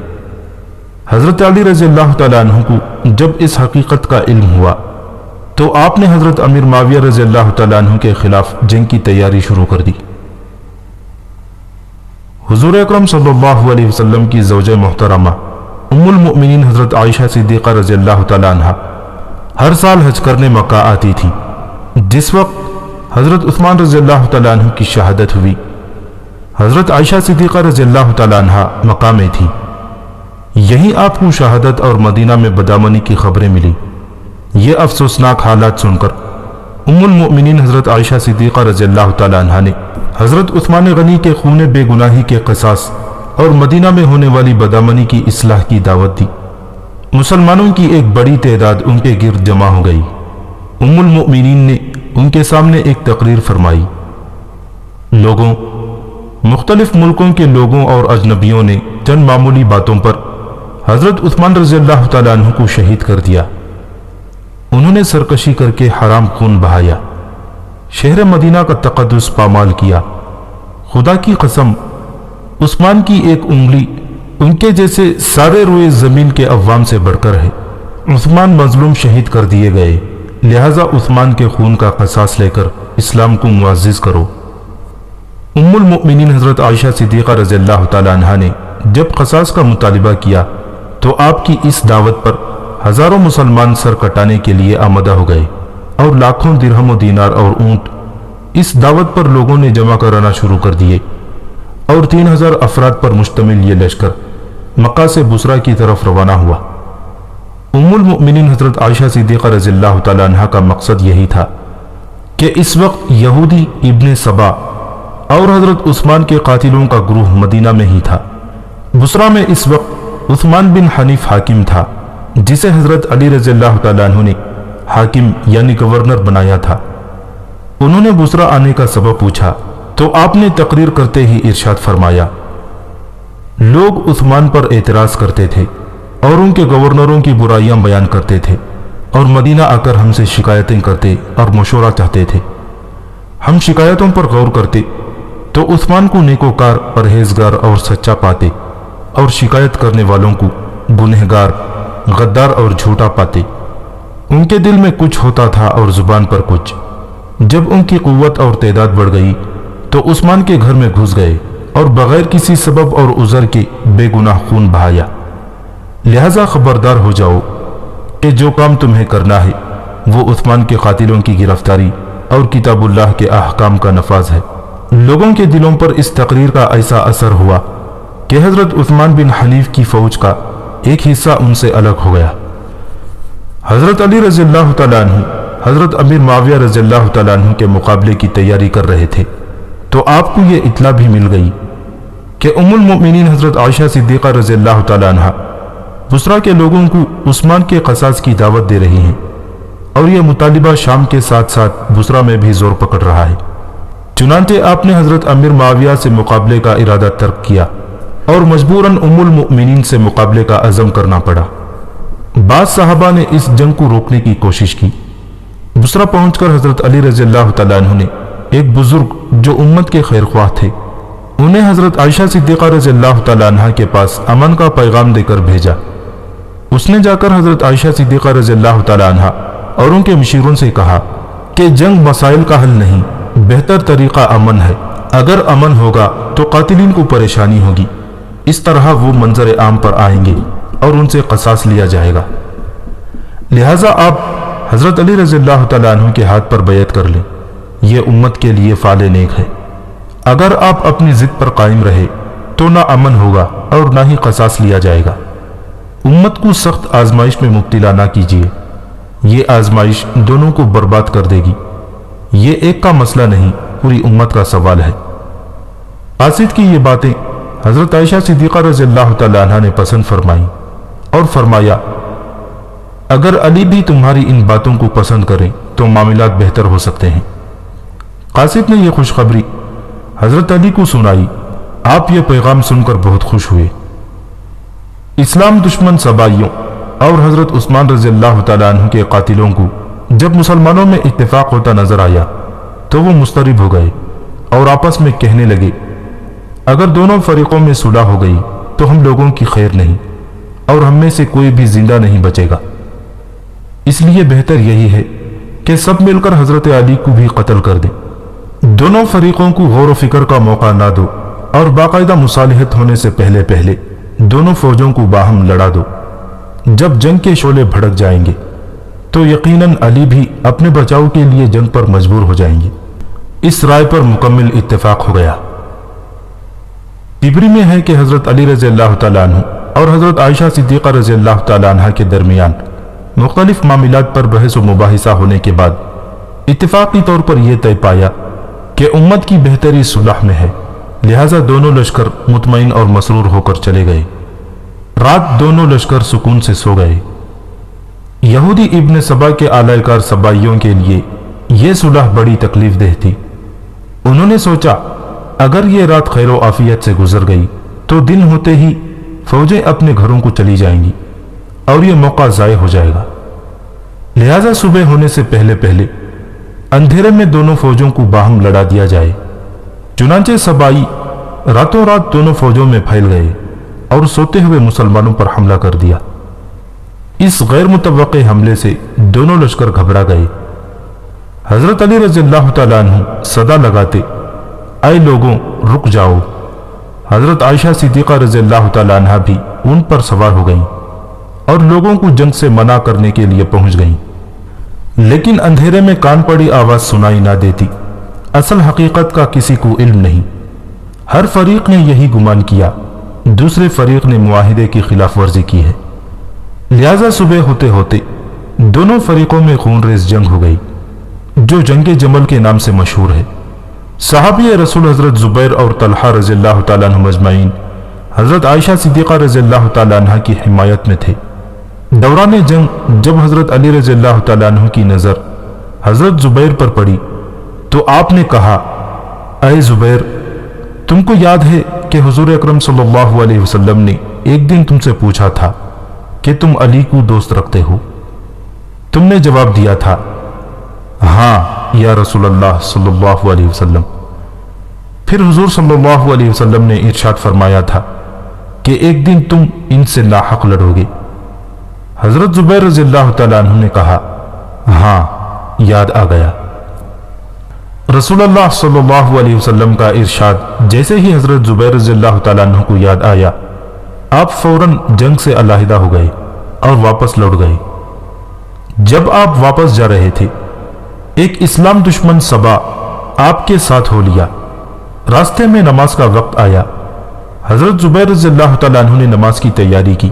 حضرت علی رضی اللہ تعالیٰ عنہ کو جب اس حقیقت کا علم ہوا تو آپ نے حضرت امیر معاویہ رضی اللہ تعالیٰ عنہ کے خلاف جنگ کی تیاری شروع کر دی۔ حضور اکرم صلی اللہ علیہ وسلم کی زوجہ محترمہ ام المؤمنین حضرت عائشہ صدیقہ رضی اللہ تعالیٰ عنہ ہر سال حج کرنے مکہ آتی تھی۔ جس وقت حضرت عثمان رضی اللہ تعالیٰ عنہ کی شہادت ہوئی۔ حضرت عائشہ صدیقہ رضی اللہ تعالیٰ عنہ مکہ میں تھی۔ یہیں آپ کو شہادت اور مدینہ میں بدامنی کی خبریں ملی۔ یہ افسوسناک حالات سن کر ام المؤمنین حضرت عائشہ صدیقہ رضی اللہ تعالیٰ عنہ نے حضرت عثمان غنی کے خون بے گناہی کے قصاص اور مدینہ میں ہونے والی بدامنی کی اصلاح کی دعوت دی۔ مسلمانوں کی ایک بڑی تعداد ان کے گرد جمع ہو گئی۔ ام المؤمنین نے ان کے سامنے ایک تقریر فرمائی۔ لوگوں، مختلف ملکوں کے لوگوں اور اجنبیوں نے چند معمولی باتوں پر حضرت عثمان رضی اللہ تعالیٰ عنہ کو شہید کر دیا۔ انہوں نے سرکشی کر کے حرام خون بہایا، شہر مدینہ کا تقدس پامال کیا۔ خدا کی قسم، عثمان کی ایک انگلی ان کے جیسے سارے روئے زمین کے عوام سے بڑھ کر ہے۔ عثمان مظلوم شہید کر دیے گئے، لہٰذا عثمان کے خون کا قصاص لے کر اسلام کو معزز کرو۔ ام المؤمنین حضرت عائشہ صدیقہ رضی اللہ تعالیٰ عنہ نے جب قصاص کا مطالبہ کیا تو آپ کی اس دعوت پر ہزاروں مسلمان سر کٹانے کے لیے آمدہ ہو گئے، اور لاکھوں درہم و دینار اور اونٹ اس دعوت پر لوگوں نے جمع کرانا شروع کر دیے، اور 3000 افراد پر مشتمل یہ لشکر مکہ سے بصرہ کی طرف روانہ ہوا۔ ام المؤمنین حضرت عائشہ صدیقہ رضی اللہ تعالیٰ عنہ کا مقصد یہی تھا کہ اس وقت یہودی ابن سبا اور حضرت عثمان کے قاتلوں کا گروہ مدینہ میں ہی تھا۔ بصرہ میں اس وقت عثمان بن حنیف حاکم تھا، جسے حضرت علی رضی اللہ تعالیٰ عنہ نے حاکم یعنی گورنر بنایا تھا۔ انہوں نے بصرہ آنے کا سبب پوچھا تو آپ نے تقریر کرتے ہی ارشاد فرمایا، لوگ عثمان پر اعتراض کرتے تھے اور ان کے گورنروں کی برائیاں بیان کرتے تھے، اور مدینہ آ کر ہم سے شکایتیں کرتے اور مشورہ چاہتے تھے۔ ہم شکایتوں پر غور کرتے تو عثمان کو نیکوکار، پرہیزگار اور سچا پاتے، اور شکایت کرنے والوں کو گنہگار، غدار اور جھوٹا پاتے۔ ان کے دل میں کچھ ہوتا تھا اور زبان پر کچھ۔ جب ان کی قوت اور تعداد بڑھ گئی تو عثمان کے گھر میں گھس گئے اور بغیر کسی سبب اور عذر کے بے گناہ خون بہایا۔ لہذا خبردار ہو جاؤ کہ جو کام تمہیں کرنا ہے وہ عثمان کے قاتلوں کی گرفتاری اور کتاب اللہ کے احکام کا نفاذ ہے۔ لوگوں کے دلوں پر اس تقریر کا ایسا اثر ہوا کہ حضرت عثمان بن حنیف کی فوج کا ایک حصہ ان سے الگ ہو گیا۔ حضرت علی رضی اللہ تعالیٰ عنہ حضرت امیر معاویہ رضی اللہ تعالیٰ عنہ کے مقابلے کی تیاری کر رہے تھے، تو آپ کو یہ اطلاع بھی مل گئی کہ ام المؤمنین حضرت عائشہ صدیقہ رضی اللہ تعالیٰ عنہ بصرہ کے لوگوں کو عثمان کے قصاص کی دعوت دے رہی ہیں، اور یہ مطالبہ شام کے ساتھ ساتھ بصرہ میں بھی زور پکڑ رہا ہے۔ چنانچہ آپ نے حضرت امیر معاویہ سے مقابلے کا ارادہ ترک کیا اور مجبوراً ام المؤمنین سے مقابلے کا عزم کرنا پڑا۔ بعض صحابہ نے اس جنگ کو روکنے کی کوشش کی۔ بصرہ پہنچ کر حضرت علی رضی اللہ تعالیٰ عنہ نے ایک بزرگ جو امت کے خیر خواہ تھے، انہیں حضرت عائشہ صدیقہ رضی اللہ تعالیٰ عنہ کے پاس امن کا پیغام دے کر بھیجا۔ اس نے جا کر حضرت عائشہ صدیقہ رضی اللہ تعالیٰ عنہ اور ان کے مشیروں سے کہا کہ جنگ مسائل کا حل نہیں، بہتر طریقہ امن ہے۔ اگر امن ہوگا تو قاتلین کو پریشانی ہوگی، اس طرح وہ منظر عام پر آئیں گے اور ان سے قصاص لیا جائے گا۔ لہٰذا آپ حضرت علی رضی اللہ تعالیٰ عنہ کے ہاتھ پر بیعت کر لیں، یہ امت کے لیے فعل نیک ہے۔ اگر آپ اپنی ضد پر قائم رہے تو نہ امن ہوگا اور نہ ہی قصاص لیا جائے گا۔ امت کو سخت آزمائش میں مبتلا نہ کیجیے، یہ آزمائش دونوں کو برباد کر دے گی۔ یہ ایک کا مسئلہ نہیں، پوری امت کا سوال ہے۔ قاصد کی یہ باتیں حضرت عائشہ صدیقہ رضی اللہ تعالیٰ عنہ نے پسند فرمائیں اور فرمایا، اگر علی بھی تمہاری ان باتوں کو پسند کریں تو معاملات بہتر ہو سکتے ہیں۔ قاصد نے یہ خوشخبری حضرت علی کو سنائی۔ آپ یہ پیغام سن کر بہت خوش ہوئے۔ اسلام دشمن سبائیوں اور حضرت عثمان رضی اللہ تعالیٰ عنہ کے قاتلوں کو جب مسلمانوں میں اتفاق ہوتا نظر آیا تو وہ مضطرب ہو گئے اور آپس میں کہنے لگے، اگر دونوں فریقوں میں صلح ہو گئی تو ہم لوگوں کی خیر نہیں اور ہم میں سے کوئی بھی زندہ نہیں بچے گا۔ اس لیے بہتر یہی ہے کہ سب مل کر حضرت علی کو بھی قتل کر دیں۔ دونوں فریقوں کو غور و فکر کا موقع نہ دو اور باقاعدہ مصالحت ہونے سے پہلے پہلے دونوں فوجوں کو باہم لڑا دو۔ جب جنگ کے شعلے بھڑک جائیں گے تو یقیناً علی بھی اپنے بچاؤ کے لیے جنگ پر مجبور ہو جائیں گے۔ اس رائے پر مکمل اتفاق ہو گیا۔ تبری میں ہے کہ حضرت علی رضی اللہ تعالیٰ عنہ اور حضرت عائشہ صدیقہ رضی اللہ تعالیٰ عنہ کے درمیان مختلف معاملات پر بحث و مباحثہ ہونے کے بعد اتفاقی طور پر یہ طے پایا کہ امت کی بہتری صلح میں ہے، لہٰذا دونوں لشکر مطمئن اور مسرور ہو کر چلے گئے۔ رات دونوں لشکر سکون سے سو گئے۔ یہودی ابن سبا کے اعلی کار سبائیوں کے لیے یہ صلح بڑی تکلیف دہ تھی۔ انہوں نے سوچا اگر یہ رات خیر و عافیت سے گزر گئی تو دن ہوتے ہی فوجیں اپنے گھروں کو چلی جائیں گی اور یہ موقع ضائع ہو جائے گا، لہذا صبح ہونے سے پہلے پہلے اندھیرے میں دونوں فوجوں کو باہم لڑا دیا جائے۔ چنانچہ سبائی راتوں رات دونوں فوجوں میں پھیل گئے اور سوتے ہوئے مسلمانوں پر حملہ کر دیا۔ اس غیر متوقع حملے سے دونوں لشکر گھبرا گئے۔ حضرت علی رضی اللہ تعالیٰ عنہ صدا لگاتے، اے لوگوں رک جاؤ۔ حضرت عائشہ صدیقہ رضی اللہ تعالیٰ عنہ بھی ان پر سوار ہو گئیں اور لوگوں کو جنگ سے منع کرنے کے لیے پہنچ گئیں، لیکن اندھیرے میں کان پڑی آواز سنائی نہ دیتی۔ اصل حقیقت کا کسی کو علم نہیں، ہر فریق نے یہی گمان کیا، دوسرے فریق نے معاہدے کی خلاف ورزی کی ہے، لہذا صبح ہوتے ہوتے دونوں فریقوں میں خون ریز جنگ ہو گئی جو جنگ جمل کے نام سے مشہور ہے۔ صحابی رسول حضرت زبیر اور طلحہ رضی اللہ تعالیٰ عنہ مجمعین حضرت عائشہ صدیقہ رضی اللہ تعالیٰ عنہ کی حمایت میں تھے۔ دوران جنگ جب حضرت علی رضی اللہ تعالیٰ عنہ کی نظر حضرت زبیر پر پڑی تو آپ نے کہا، اے زبیر، تم کو یاد ہے کہ حضور اکرم صلی اللہ علیہ وسلم نے ایک دن تم سے پوچھا تھا کہ تم علی کو دوست رکھتے ہو؟ تم نے جواب دیا تھا، ہاں یا رسول اللہ صلی اللہ علیہ وسلم۔ پھر حضور صلی اللہ علیہ وسلم نے ارشاد فرمایا تھا کہ ایک دن تم ان سے لاحق لڑو گے۔ حضرت زبیر رضی اللہ تعالیٰ عنہ نے کہا، ہاں یاد آ گیا۔ رسول اللہ صلی اللہ علیہ وسلم کا ارشاد جیسے ہی حضرت زبیر رضی اللہ تعالیٰ عنہ کو یاد آیا، آپ فوراً جنگ سے علیحدہ ہو گئے اور واپس لوٹ گئے۔ جب آپ واپس جا رہے تھے، ایک اسلام دشمن سبا آپ کے ساتھ ہو لیا۔ راستے میں نماز کا وقت آیا، حضرت زبیر رضی اللہ تعالیٰ عنہ نے نماز کی تیاری کی۔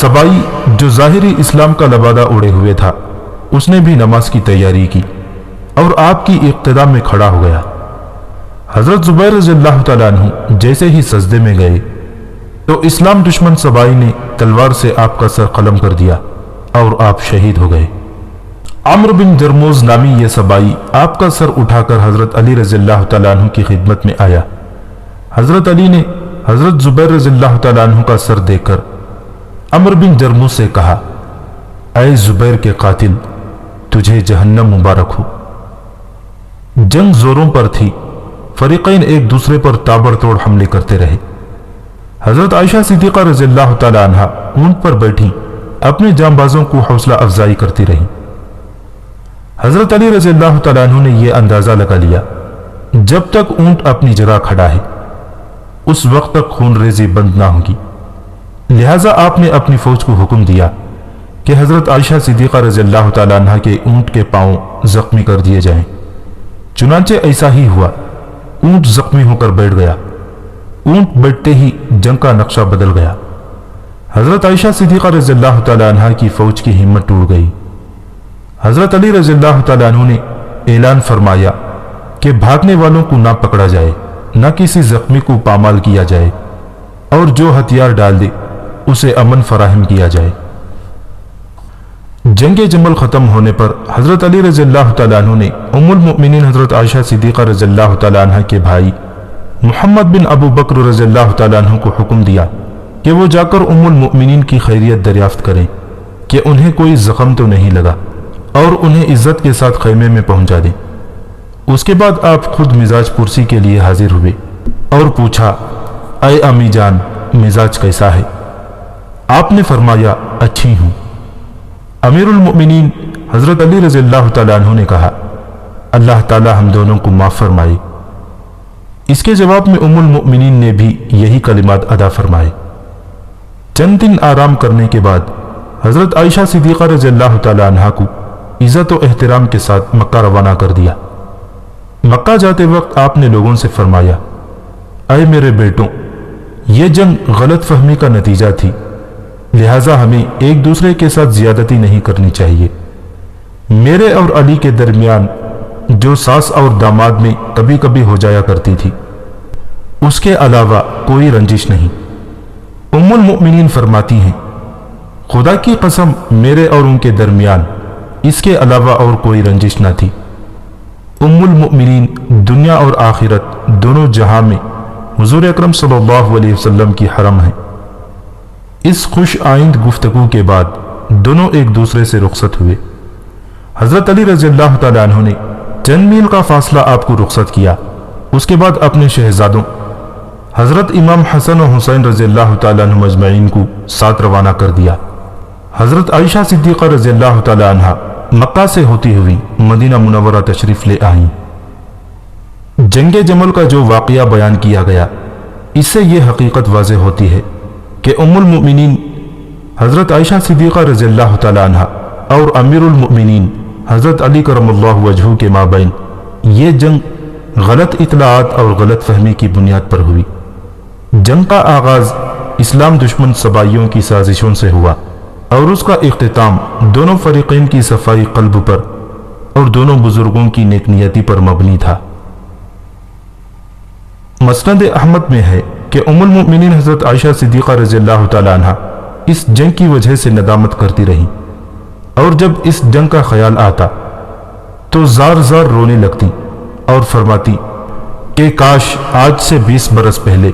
سبائی جو ظاہری اسلام کا لبادہ اڑے ہوئے تھا، اس نے بھی نماز کی تیاری کی اور آپ کی اقتدا میں کھڑا ہو گیا۔ حضرت زبیر رضی اللہ تعالیٰ عنہ جیسے ہی سجدے میں گئے تو اسلام دشمن سبائی نے تلوار سے آپ کا سر قلم کر دیا اور آپ شہید ہو گئے۔ عمرو بن جرموز نامی یہ سبائی آپ کا سر اٹھا کر حضرت علی رضی اللہ تعالیٰ عنہ کی خدمت میں آیا۔ حضرت علی نے حضرت زبیر رضی اللہ تعالیٰ عنہ کا سر دیکھ کر عمرو بن جرموز سے کہا، اے زبیر کے قاتل، تجھے جہنم مبارک ہو۔ جنگ زوروں پر تھی، فریقین ایک دوسرے پر تابڑ توڑ حملے کرتے رہے۔ حضرت عائشہ صدیقہ رضی اللہ تعالیٰ عنہ اونٹ پر بیٹھی اپنے جانبازوں کو حوصلہ افزائی کرتی رہی۔ حضرت علی رضی اللہ تعالیٰ عنہ نے یہ اندازہ لگا لیا جب تک اونٹ اپنی جگہ کھڑا ہے اس وقت تک خون ریزی بند نہ ہوگی، لہٰذا آپ نے اپنی فوج کو حکم دیا کہ حضرت عائشہ صدیقہ رضی اللہ تعالیٰ عنہ کے اونٹ کے پاؤں زخمی کر دیے جائیں۔ چنانچہ ایسا ہی ہوا، اونٹ زخمی ہو کر بیٹھ گیا۔ اونٹ بیٹھتے ہی جنگ کا نقشہ بدل گیا۔ حضرت عائشہ صدیقہ رضی اللہ تعالیٰ عنہ کی فوج کی ہمت ٹوٹ گئی۔ حضرت علی رضی اللہ تعالیٰ عنہ نے اعلان فرمایا کہ بھاگنے والوں کو نہ پکڑا جائے، نہ کسی زخمی کو پامال کیا جائے، اور جو ہتھیار ڈال دے اسے امن فراہم کیا جائے۔ جنگ جمل ختم ہونے پر حضرت علی رضی اللہ تعالیٰ عنہ نے ام المؤمنین حضرت عائشہ صدیقہ رضی اللہ تعالیٰ عنہ کے بھائی محمد بن ابو بکر رضی اللہ تعالیٰ عنہ کو حکم دیا کہ وہ جا کر ام المؤمنین کی خیریت دریافت کریں کہ انہیں کوئی زخم تو نہیں لگا، اور انہیں عزت کے ساتھ خیمے میں پہنچا دیں۔ اس کے بعد آپ خود مزاج پرسی کے لیے حاضر ہوئے اور پوچھا، اے امی جان، مزاج کیسا ہے؟ آپ نے فرمایا، اچھی ہوں۔ امیر المؤمنین حضرت علی رضی اللہ تعالیٰ عنہ نے کہا، اللہ تعالیٰ ہم دونوں کو معاف فرمائے۔ اس کے جواب میں ام المؤمنین نے بھی یہی کلمات ادا فرمائے۔ چند دن آرام کرنے کے بعد حضرت عائشہ صدیقہ رضی اللہ تعالیٰ عنہ کو عزت و احترام کے ساتھ مکہ روانہ کر دیا۔ مکہ جاتے وقت آپ نے لوگوں سے فرمایا، اے میرے بیٹوں، یہ جنگ غلط فہمی کا نتیجہ تھی، لہٰذا ہمیں ایک دوسرے کے ساتھ زیادتی نہیں کرنی چاہیے۔ میرے اور علی کے درمیان جو ساس اور داماد میں کبھی کبھی ہو جایا کرتی تھی، اس کے علاوہ کوئی رنجش نہیں۔ ام المؤمنین فرماتی ہیں، خدا کی قسم میرے اور ان کے درمیان اس کے علاوہ اور کوئی رنجش نہ تھی۔ ام المؤمنین دنیا اور آخرت دونوں جہاں میں حضور اکرم صلی اللہ علیہ وسلم کی حرم ہیں۔ اس خوش آئند گفتگو کے بعد دونوں ایک دوسرے سے رخصت ہوئے۔ حضرت علی رضی اللہ تعالیٰ عنہ نے چند میل کا فاصلہ آپ کو رخصت کیا۔ اس کے بعد اپنے شہزادوں حضرت امام حسن و حسین رضی اللہ تعالیٰ عنہ مجمعین کو ساتھ روانہ کر دیا۔ حضرت عائشہ صدیقہ رضی اللہ تعالیٰ عنہ مکہ سے ہوتی ہوئی مدینہ منورہ تشریف لے آئیں۔ جنگ جمل کا جو واقعہ بیان کیا گیا، اس سے یہ حقیقت واضح ہوتی ہے کہ ام المؤمنین حضرت عائشہ صدیقہ رضی اللہ تعالیٰ عنہ اور امیر المؤمنین حضرت علی کرم اللہ وجہہ کے مابین یہ جنگ غلط اطلاعات اور غلط فہمی کی بنیاد پر ہوئی۔ جنگ کا آغاز اسلام دشمن صبائیوں کی سازشوں سے ہوا اور اس کا اختتام دونوں فریقین کی صفائی قلب پر اور دونوں بزرگوں کی نیک نیتی پر مبنی تھا۔ مسند احمد میں ہے کہ ام المؤمنین حضرت عائشہ صدیقہ رضی اللہ تعالیٰ عنہ اس جنگ کی وجہ سے ندامت کرتی رہیں، اور جب اس جنگ کا خیال آتا تو زار زار رونے لگتی اور فرماتی کہ کاش آج سے 20 برس پہلے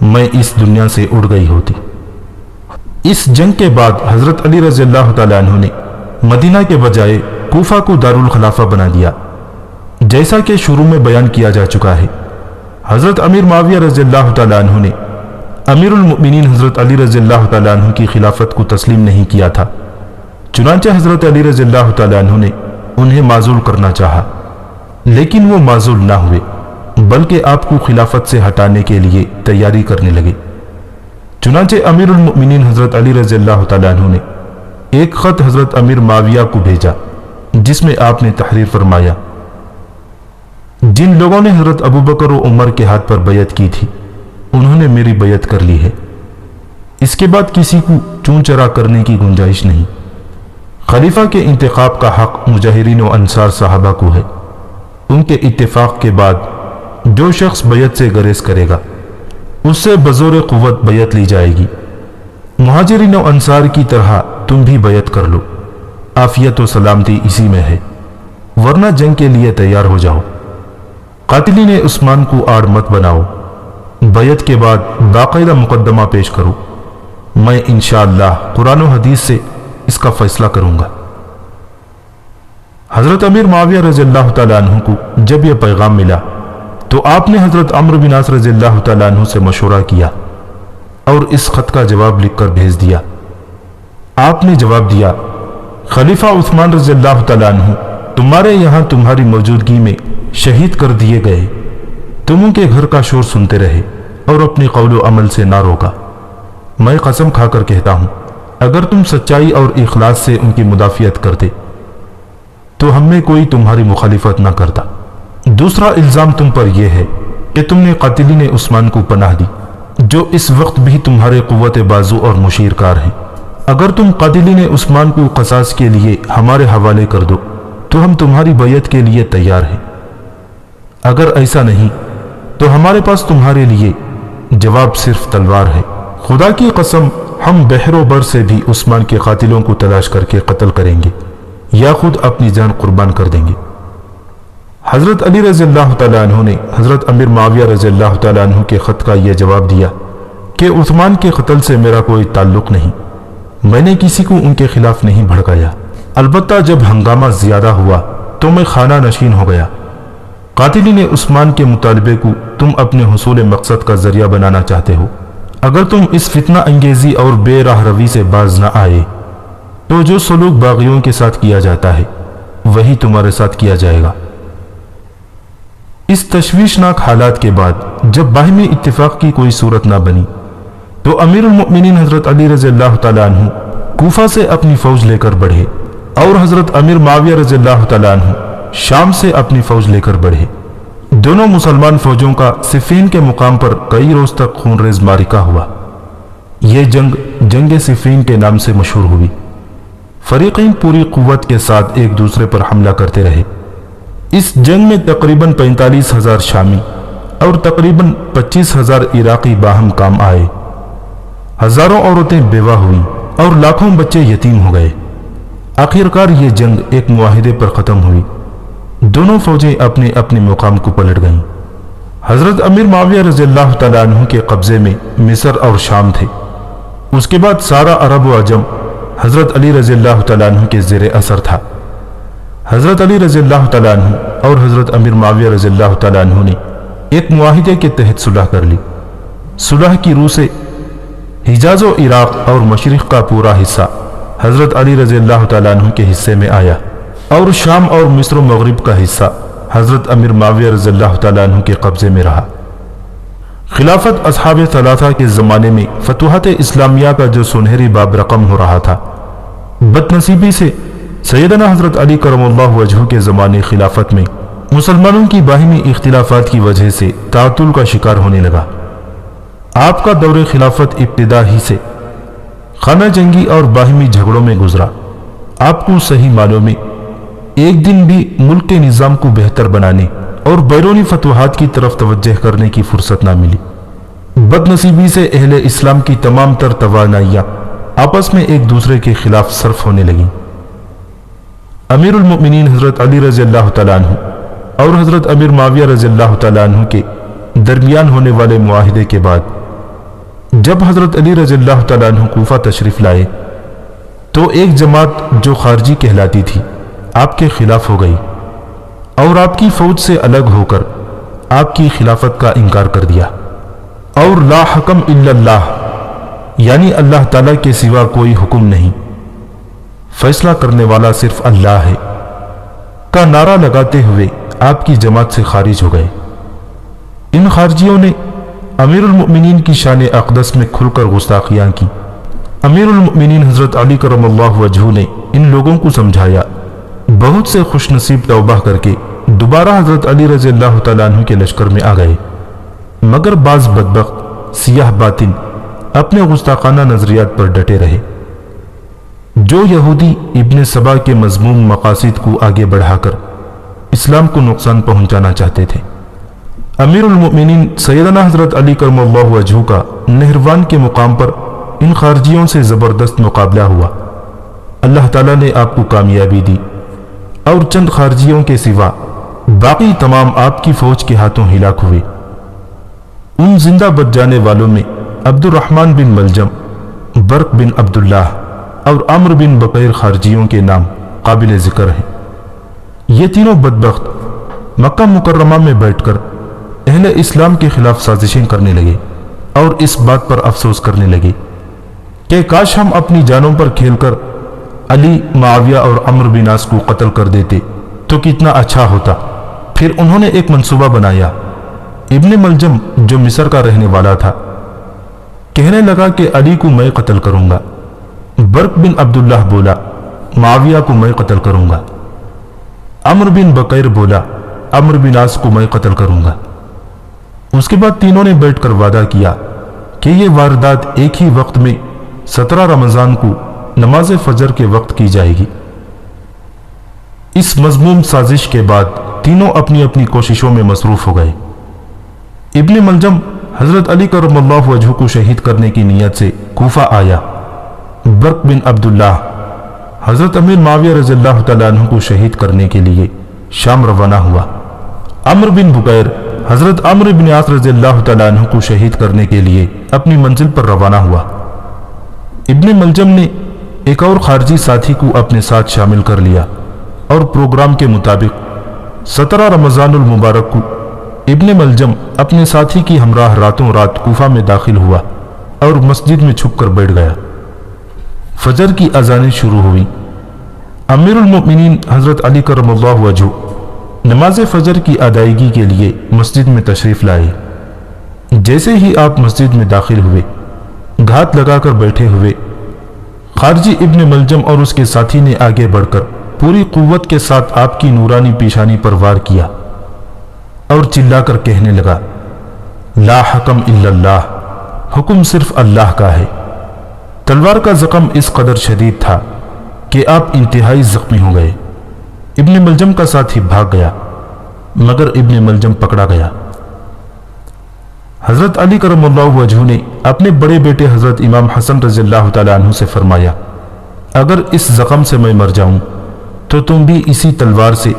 میں اس دنیا سے اڑ گئی ہوتی۔ اس جنگ کے بعد حضرت علی رضی اللہ تعالیٰ عنہ نے مدینہ کے بجائے کوفہ کو دارالخلافہ بنا دیا، جیسا کہ شروع میں بیان کیا جا چکا ہے۔ حضرت امیر معاویہ رضی اللہ تعالیٰ عنہ نے امیر المؤمنین حضرت علی رضی اللہ تعالیٰ عنہ کی خلافت کو تسلیم نہیں کیا تھا، چنانچہ حضرت علی رضی اللہ تعالیٰ عنہ نے انہیں معزول کرنا چاہا، لیکن وہ معزول نہ ہوئے بلکہ آپ کو خلافت سے ہٹانے کے لیے تیاری کرنے لگے۔ چنانچہ امیر المؤمنین حضرت علی رضی اللہ تعالیٰ عنہ نے ایک خط حضرت امیر معاویہ کو بھیجا، جس میں آپ نے تحریر فرمایا، جن لوگوں نے حضرت ابو بکر و عمر کے ہاتھ پر بیعت کی تھی انہوں نے میری بیعت کر لی ہے، اس کے بعد کسی کو چون چرا کرنے کی گنجائش نہیں۔ خلیفہ کے انتخاب کا حق مجاہرین و انصار صحابہ کو ہے، ان کے اتفاق کے بعد جو شخص بیعت سے گریز کرے گا اس سے بزور قوت بیعت لی جائے گی۔ مہاجرین و انصار کی طرح تم بھی بیعت کر لو، عافیت و سلامتی اسی میں ہے، ورنہ جنگ کے لیے تیار ہو جاؤ۔ قاتلین عثمان کو آڑ مت بناؤ، بیعت کے بعد باقاعدہ مقدمہ پیش کرو، میں انشاءاللہ قرآن و حدیث سے اس کا فیصلہ کروں گا۔ حضرت امیر معاویہ رضی اللہ تعالیٰ عنہ کو جب یہ پیغام ملا تو آپ نے حضرت عمرو بن عاص رضی اللہ تعالیٰ عنہ سے مشورہ کیا اور اس خط کا جواب لکھ کر بھیج دیا۔ آپ نے جواب دیا، خلیفہ عثمان رضی اللہ تعالیٰ عنہ تمہارے یہاں تمہاری موجودگی میں شہید کر دیے گئے، تم ان کے گھر کا شور سنتے رہے اور اپنے قول و عمل سے نہ روکا۔ میں قسم کھا کر کہتا ہوں، اگر تم سچائی اور اخلاص سے ان کی مدافعت کرتے تو ہم میں کوئی تمہاری مخالفت نہ کرتا۔ دوسرا الزام تم پر یہ ہے کہ تم نے قاتلین عثمان کو پناہ دی، جو اس وقت بھی تمہارے قوت بازو اور مشیر کار ہیں۔ اگر تم قاتلین عثمان کو قصاص کے لیے ہمارے حوالے کر دو تو ہم تمہاری بیعت کے لیے تیار ہیں، اگر ایسا نہیں تو ہمارے پاس تمہارے لیے جواب صرف تلوار ہے۔ خدا کی قسم ہم بحر و بر سے بھی عثمان کے قاتلوں کو تلاش کر کے قتل کریں گے یا خود اپنی جان قربان کر دیں گے۔ حضرت علی رضی اللہ تعالیٰ عنہ نے حضرت امیر معاویہ رضی اللہ تعالیٰ عنہ کے خط کا یہ جواب دیا کہ عثمان کے قتل سے میرا کوئی تعلق نہیں، میں نے کسی کو ان کے خلاف نہیں بھڑکایا، البتہ جب ہنگامہ زیادہ ہوا تو میں خانہ نشین ہو گیا۔ قاتلین عثمان کے مطالبے کو تم اپنے حصول مقصد کا ذریعہ بنانا چاہتے ہو، اگر تم اس فتنہ انگیزی اور بے راہ روی سے باز نہ آئے تو جو سلوک باغیوں کے ساتھ کیا جاتا ہے وہی تمہارے ساتھ کیا جائے گا۔ اس تشویشناک حالات کے بعد جب باہمی اتفاق کی کوئی صورت نہ بنی تو امیر المؤمنین حضرت علی رضی اللہ تعالیٰ عنہ کوفہ سے اپنی فوج لے کر بڑھے اور حضرت امیر معاویہ رضی اللہ تعالیٰ عنہ شام سے اپنی فوج لے کر بڑھے۔ دونوں مسلمان فوجوں کا صفین کے مقام پر کئی روز تک خون ریز معرکہ ہوا۔ یہ جنگ صفین کے نام سے مشہور ہوئی۔ فریقین پوری قوت کے ساتھ ایک دوسرے پر حملہ کرتے رہے۔ اس جنگ میں تقریباً 45,000 شامی اور تقریباً 25,000 عراقی باہم کام آئے۔ ہزاروں عورتیں بیوہ ہوئیں اور لاکھوں بچے یتیم ہو گئے۔ آخرکار یہ جنگ ایک معاہدے پر ختم ہوئی۔ دونوں فوجیں اپنے اپنے مقام کو پلٹ گئیں۔ حضرت امیر معاویہ رضی اللہ تعالیٰ عنہ کے قبضے میں مصر اور شام تھے۔ اس کے بعد سارا عرب و عجم حضرت علی رضی اللہ تعالیٰ عنہ کے زیر اثر تھا۔ حضرت علی رضی اللہ تعالیٰ عنہ اور حضرت امیر معاویہ رضی اللہ تعالیٰ عنہ نے ایک معاہدے کے تحت صلح کر لی۔ صلح کی روح سے حجاز و عراق اور مشرق کا پورا حصہ حضرت علی رضی اللہ تعالیٰ عنہ کے حصے میں آیا اور شام اور مصر و مغرب کا حصہ حضرت امیر معاویہ رضی اللہ تعالیٰ عنہ کے قبضے میں رہا۔ خلافت اصحاب ثلاثہ کے زمانے میں فتوحات اسلامیہ کا جو سنہری باب رقم ہو رہا تھا، بدنصیبی سے سیدنا حضرت علی کرم اللہ وجہہ کے زمانے خلافت میں مسلمانوں کی باہمی اختلافات کی وجہ سے تعطل کا شکار ہونے لگا۔ آپ کا دور خلافت ابتدا ہی سے خانہ جنگی اور باہمی جھگڑوں میں گزرا۔ آپ کو صحیح معنوں میں ایک دن بھی ملک کے نظام کو بہتر بنانے اور بیرونی فتوحات کی طرف توجہ کرنے کی فرصت نہ ملی۔ بدنصیبی سے اہل اسلام کی تمام تر توانائیاں آپس میں ایک دوسرے کے خلاف صرف ہونے لگیں۔ امیر المؤمنین حضرت علی رضی اللہ تعالیٰ عنہ اور حضرت امیر معاویہ رضی اللہ تعالیٰ عنہ کے درمیان ہونے والے معاہدے کے بعد جب حضرت علی رضی اللہ تعالیٰ عنہ کوفہ تشریف لائے تو ایک جماعت جو خارجی کہلاتی تھی آپ کے خلاف ہو گئی اور آپ کی فوج سے الگ ہو کر آپ کی خلافت کا انکار کر دیا اور لا حکم الا اللہ، یعنی اللہ تعالیٰ کے سوا کوئی حکم نہیں، فیصلہ کرنے والا صرف اللہ ہے کا نعرہ لگاتے ہوئے آپ کی جماعت سے خارج ہو گئے۔ ان خارجیوں نے امیر المؤمنین کی شان اقدس میں کھل کر گستاخیاں کی۔ امیر المؤمنین حضرت علی کرم اللہ وجہہ نے ان لوگوں کو سمجھایا، بہت سے خوش نصیب توبہ کر کے دوبارہ حضرت علی رضی اللہ تعالیٰ عنہ کے لشکر میں آ گئے، مگر بعض بدبخت سیاہ باطن اپنے گستاخانہ نظریات پر ڈٹے رہے۔ جو یہودی ابن سبا کے مذموم مقاصد کو آگے بڑھا کر اسلام کو نقصان پہنچانا چاہتے تھے۔ امیر المؤمنین سیدنا حضرت علی کرم اللہ وجہہ کا نہروان کے مقام پر ان خارجیوں سے زبردست مقابلہ ہوا۔ اللہ تعالیٰ نے آپ کو کامیابی دی اور چند خارجیوں کے سوا باقی تمام آپ کی فوج کے ہاتھوں ہلاک ہوئے۔ ان زندہ بچ جانے والوں میں عبد الرحمن بن ملجم، برق بن عبداللہ اور عمرو بن بقیر خارجیوں کے نام قابل ذکر ہیں۔ یہ تینوں بدبخت مکہ مکرمہ میں بیٹھ کر اہل اسلام کے خلاف سازشیں کرنے لگے اور اس بات پر افسوس کرنے لگے کہ کاش ہم اپنی جانوں پر کھیل کر علی، معاویہ اور عمرو بن عاص کو قتل کر دیتے تو کتنا اچھا ہوتا۔ پھر انہوں نے ایک منصوبہ بنایا۔ ابن ملجم جو مصر کا رہنے والا تھا کہنے لگا کہ علی کو میں قتل کروں گا۔ برق بن عبداللہ بولا معاویہ کو میں قتل کروں گا۔ عمرو بن بقیر بولا عمرو بن عاص کو میں قتل کروں گا۔ اس کے بعد تینوں نے بیٹھ کر وعدہ کیا کہ یہ واردات ایک ہی وقت میں 17 رمضان کو نماز فجر کے وقت کی جائے گی۔ اس مذموم سازش کے بعد تینوں اپنی اپنی کوششوں میں مصروف ہو گئے۔ ابن ملجم حضرت علی کرم اللہ وجہہ کو شہید کرنے کی نیت سے کوفہ آیا۔ برق بن عبداللہ حضرت امیر معاویہ رضی اللہ تعالیٰ عنہ کو شہید کرنے کے لیے شام روانہ ہوا۔ عمرو بن بقیر حضرت عمرو بن عاص رضی اللہ تعالیٰ عنہ کو شہید کرنے کے لیے اپنی منزل پر روانہ ہوا۔ ابن ملجم نے ایک اور خارجی ساتھی کو اپنے ساتھ شامل کر لیا اور پروگرام کے مطابق 17 رمضان المبارک کو ابن ملجم اپنے ساتھی کی ہمراہ راتوں رات کوفہ میں داخل ہوا اور مسجد میں چھپ کر بیٹھ گیا۔ فجر کی اذانیں شروع ہوئیں۔ امیر المؤمنین حضرت علی کرم اللہ وجہہ نماز فجر کی ادائیگی کے لیے مسجد میں تشریف لائے۔ جیسے ہی آپ مسجد میں داخل ہوئے، گھات لگا کر بیٹھے ہوئے خارجی ابن ملجم اور اس کے ساتھی نے آگے بڑھ کر پوری قوت کے ساتھ آپ کی نورانی پیشانی پر وار کیا۔ اور چلا کر کہنے لگا لا حکم الا اللہ، حکم صرف اللہ کا ہے۔ تلوار کا زخم اس قدر شدید تھا کہ آپ انتہائی زخمی ہو گئے۔ ابن ملجم کا ساتھی بھاگ گیا مگر ابن ملجم پکڑا گیا۔ حضرت علی کرم اللہ وجہہ نے اپنے بڑے بیٹے حضرت امام حسن رضی اللہ تعالیٰ عنہ سے فرمایا اگر اس زخم سے میں مر جاؤں تو تم بھی اسی تلوار سے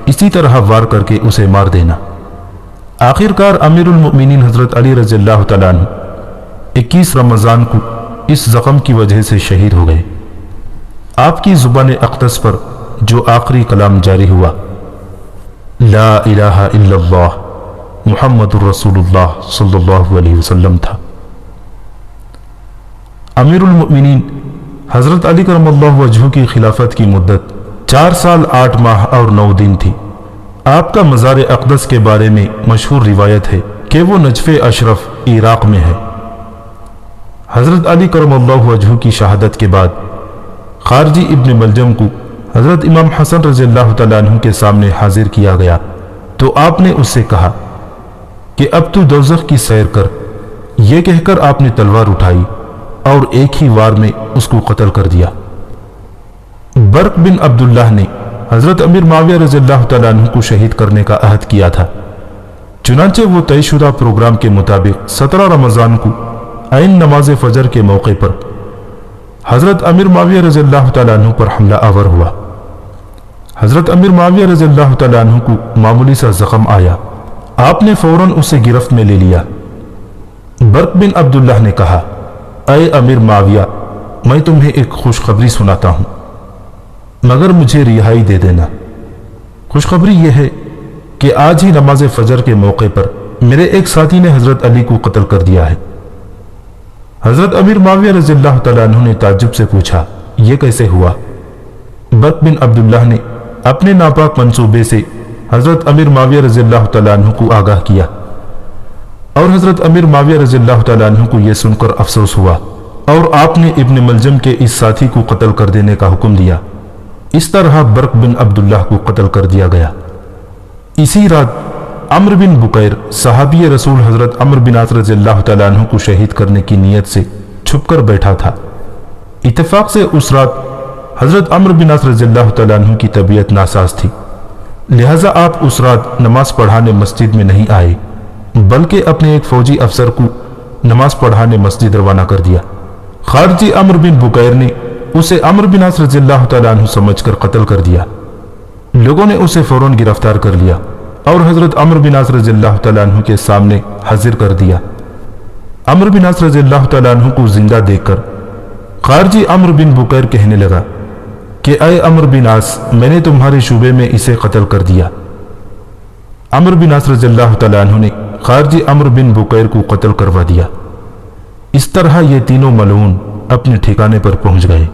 اسی طرح وار کر کے اسے مار دینا۔ آخر کار امیر المؤمنین حضرت علی رضی اللہ تعالیٰ عنہ 21 رمضان کو اس زخم کی وجہ سے شہید ہو گئے۔ آپ کی زبان اقدس پر جو آخری کلام جاری ہوا لا الہ الا اللہ محمد الرسول اللہ صلی اللہ علیہ وسلم تھا۔ امیر المؤمنین حضرت علی کرم اللہ وجہہ کی خلافت کی مدت 4 سال 8 ماہ اور 9 دن تھی۔ آپ کا مزار اقدس کے بارے میں مشہور روایت ہے کہ وہ نجف اشرف عراق میں ہے۔ حضرت علی کرم اللہ وجہہ کی شہادت کے بعد خارجی ابن ملجم کو حضرت امام حسن رضی اللہ تعالیٰ عنہ کے سامنے حاضر کیا گیا تو آپ نے اس سے کہا کہ اب تو دوزخ کی سیر کر۔ یہ کہہ کر آپ نے تلوار اٹھائی اور ایک ہی وار میں اس کو قتل کر دیا۔ برق بن عبداللہ نے حضرت امیر معاویہ رضی اللہ تعالیٰ عنہ کو شہید کرنے کا عہد کیا تھا، چنانچہ وہ طے شدہ پروگرام کے مطابق 17 رمضان کو عین نماز فجر کے موقع پر حضرت امیر معاویہ رضی اللہ تعالیٰ عنہ پر حملہ آور ہوا۔ حضرت امیر معاویہ رضی اللہ تعالیٰ عنہ کو معمولی سا زخم آیا، آپ نے فوراً اسے گرفت میں لے لیا۔ برق بن عبداللہ نے کہا اے امیر معاویہ، میں تمہیں ایک خوشخبری سناتا ہوں مگر مجھے رہائی دے دینا۔ خوشخبری یہ ہے کہ آج ہی نماز فجر کے موقع پر میرے ایک ساتھی نے حضرت علی کو قتل کر دیا ہے۔ حضرت امیر معاویہ رضی اللہ تعالیٰ عنہ نے تعجب سے پوچھا یہ کیسے ہوا؟ برق بن عبداللہ نے اپنے ناپاک منصوبے سے حضرت امیر معاویہ رضی اللہ تعالیٰ عنہ کو آگاہ کیا اور حضرت امیر معاویہ رضی اللہ تعالیٰ عنہ کو یہ سن کر افسوس ہوا اور آپ نے ابن ملجم کے اس ساتھی کو قتل کر دینے کا حکم دیا۔ اس طرح برق بن عبداللہ کو قتل کر دیا گیا۔ اسی رات عمرو بن بکیر صحابی رسول حضرت عمرو بن عاص رضی اللہ تعالیٰ عنہ کو شہید کرنے کی نیت سے چھپ کر بیٹھا تھا۔ اتفاق سے اس رات حضرت عمرو بن عاص رضی اللہ تعالیٰ عنہ کی طبیعت ناساز تھی، لہٰذا آپ اس رات نماز پڑھانے مسجد میں نہیں آئے بلکہ اپنے ایک فوجی افسر کو نماز پڑھانے مسجد روانہ کر دیا۔ خارجی عمرو بن بکیر نے اسے عمرو بن عاص رضی اللہ تعالیٰ عنہ سمجھ کر قتل کر دیا۔ لوگوں نے اسے فوراً گرفتار کر لیا اور حضرت عمرو بن عاص رضی اللہ تعالیٰ عنہ کے سامنے حاضر کر دیا۔ عمرو بن عاص رضی اللہ تعالیٰ عنہ کو زندہ دیکھ کر خارجی عمرو بن بکیر کہنے لگا کہ اے عمرو بن عاص، میں نے تمہارے شعبے میں اسے قتل کر دیا۔ عمرو بن عاص رضی اللہ تعالیٰ عنہ نے خارجی عمرو بن بکیر کو قتل کروا دیا۔ اس طرح یہ تینوں ملعون اپنے ٹھکانے پر پہنچ گئے۔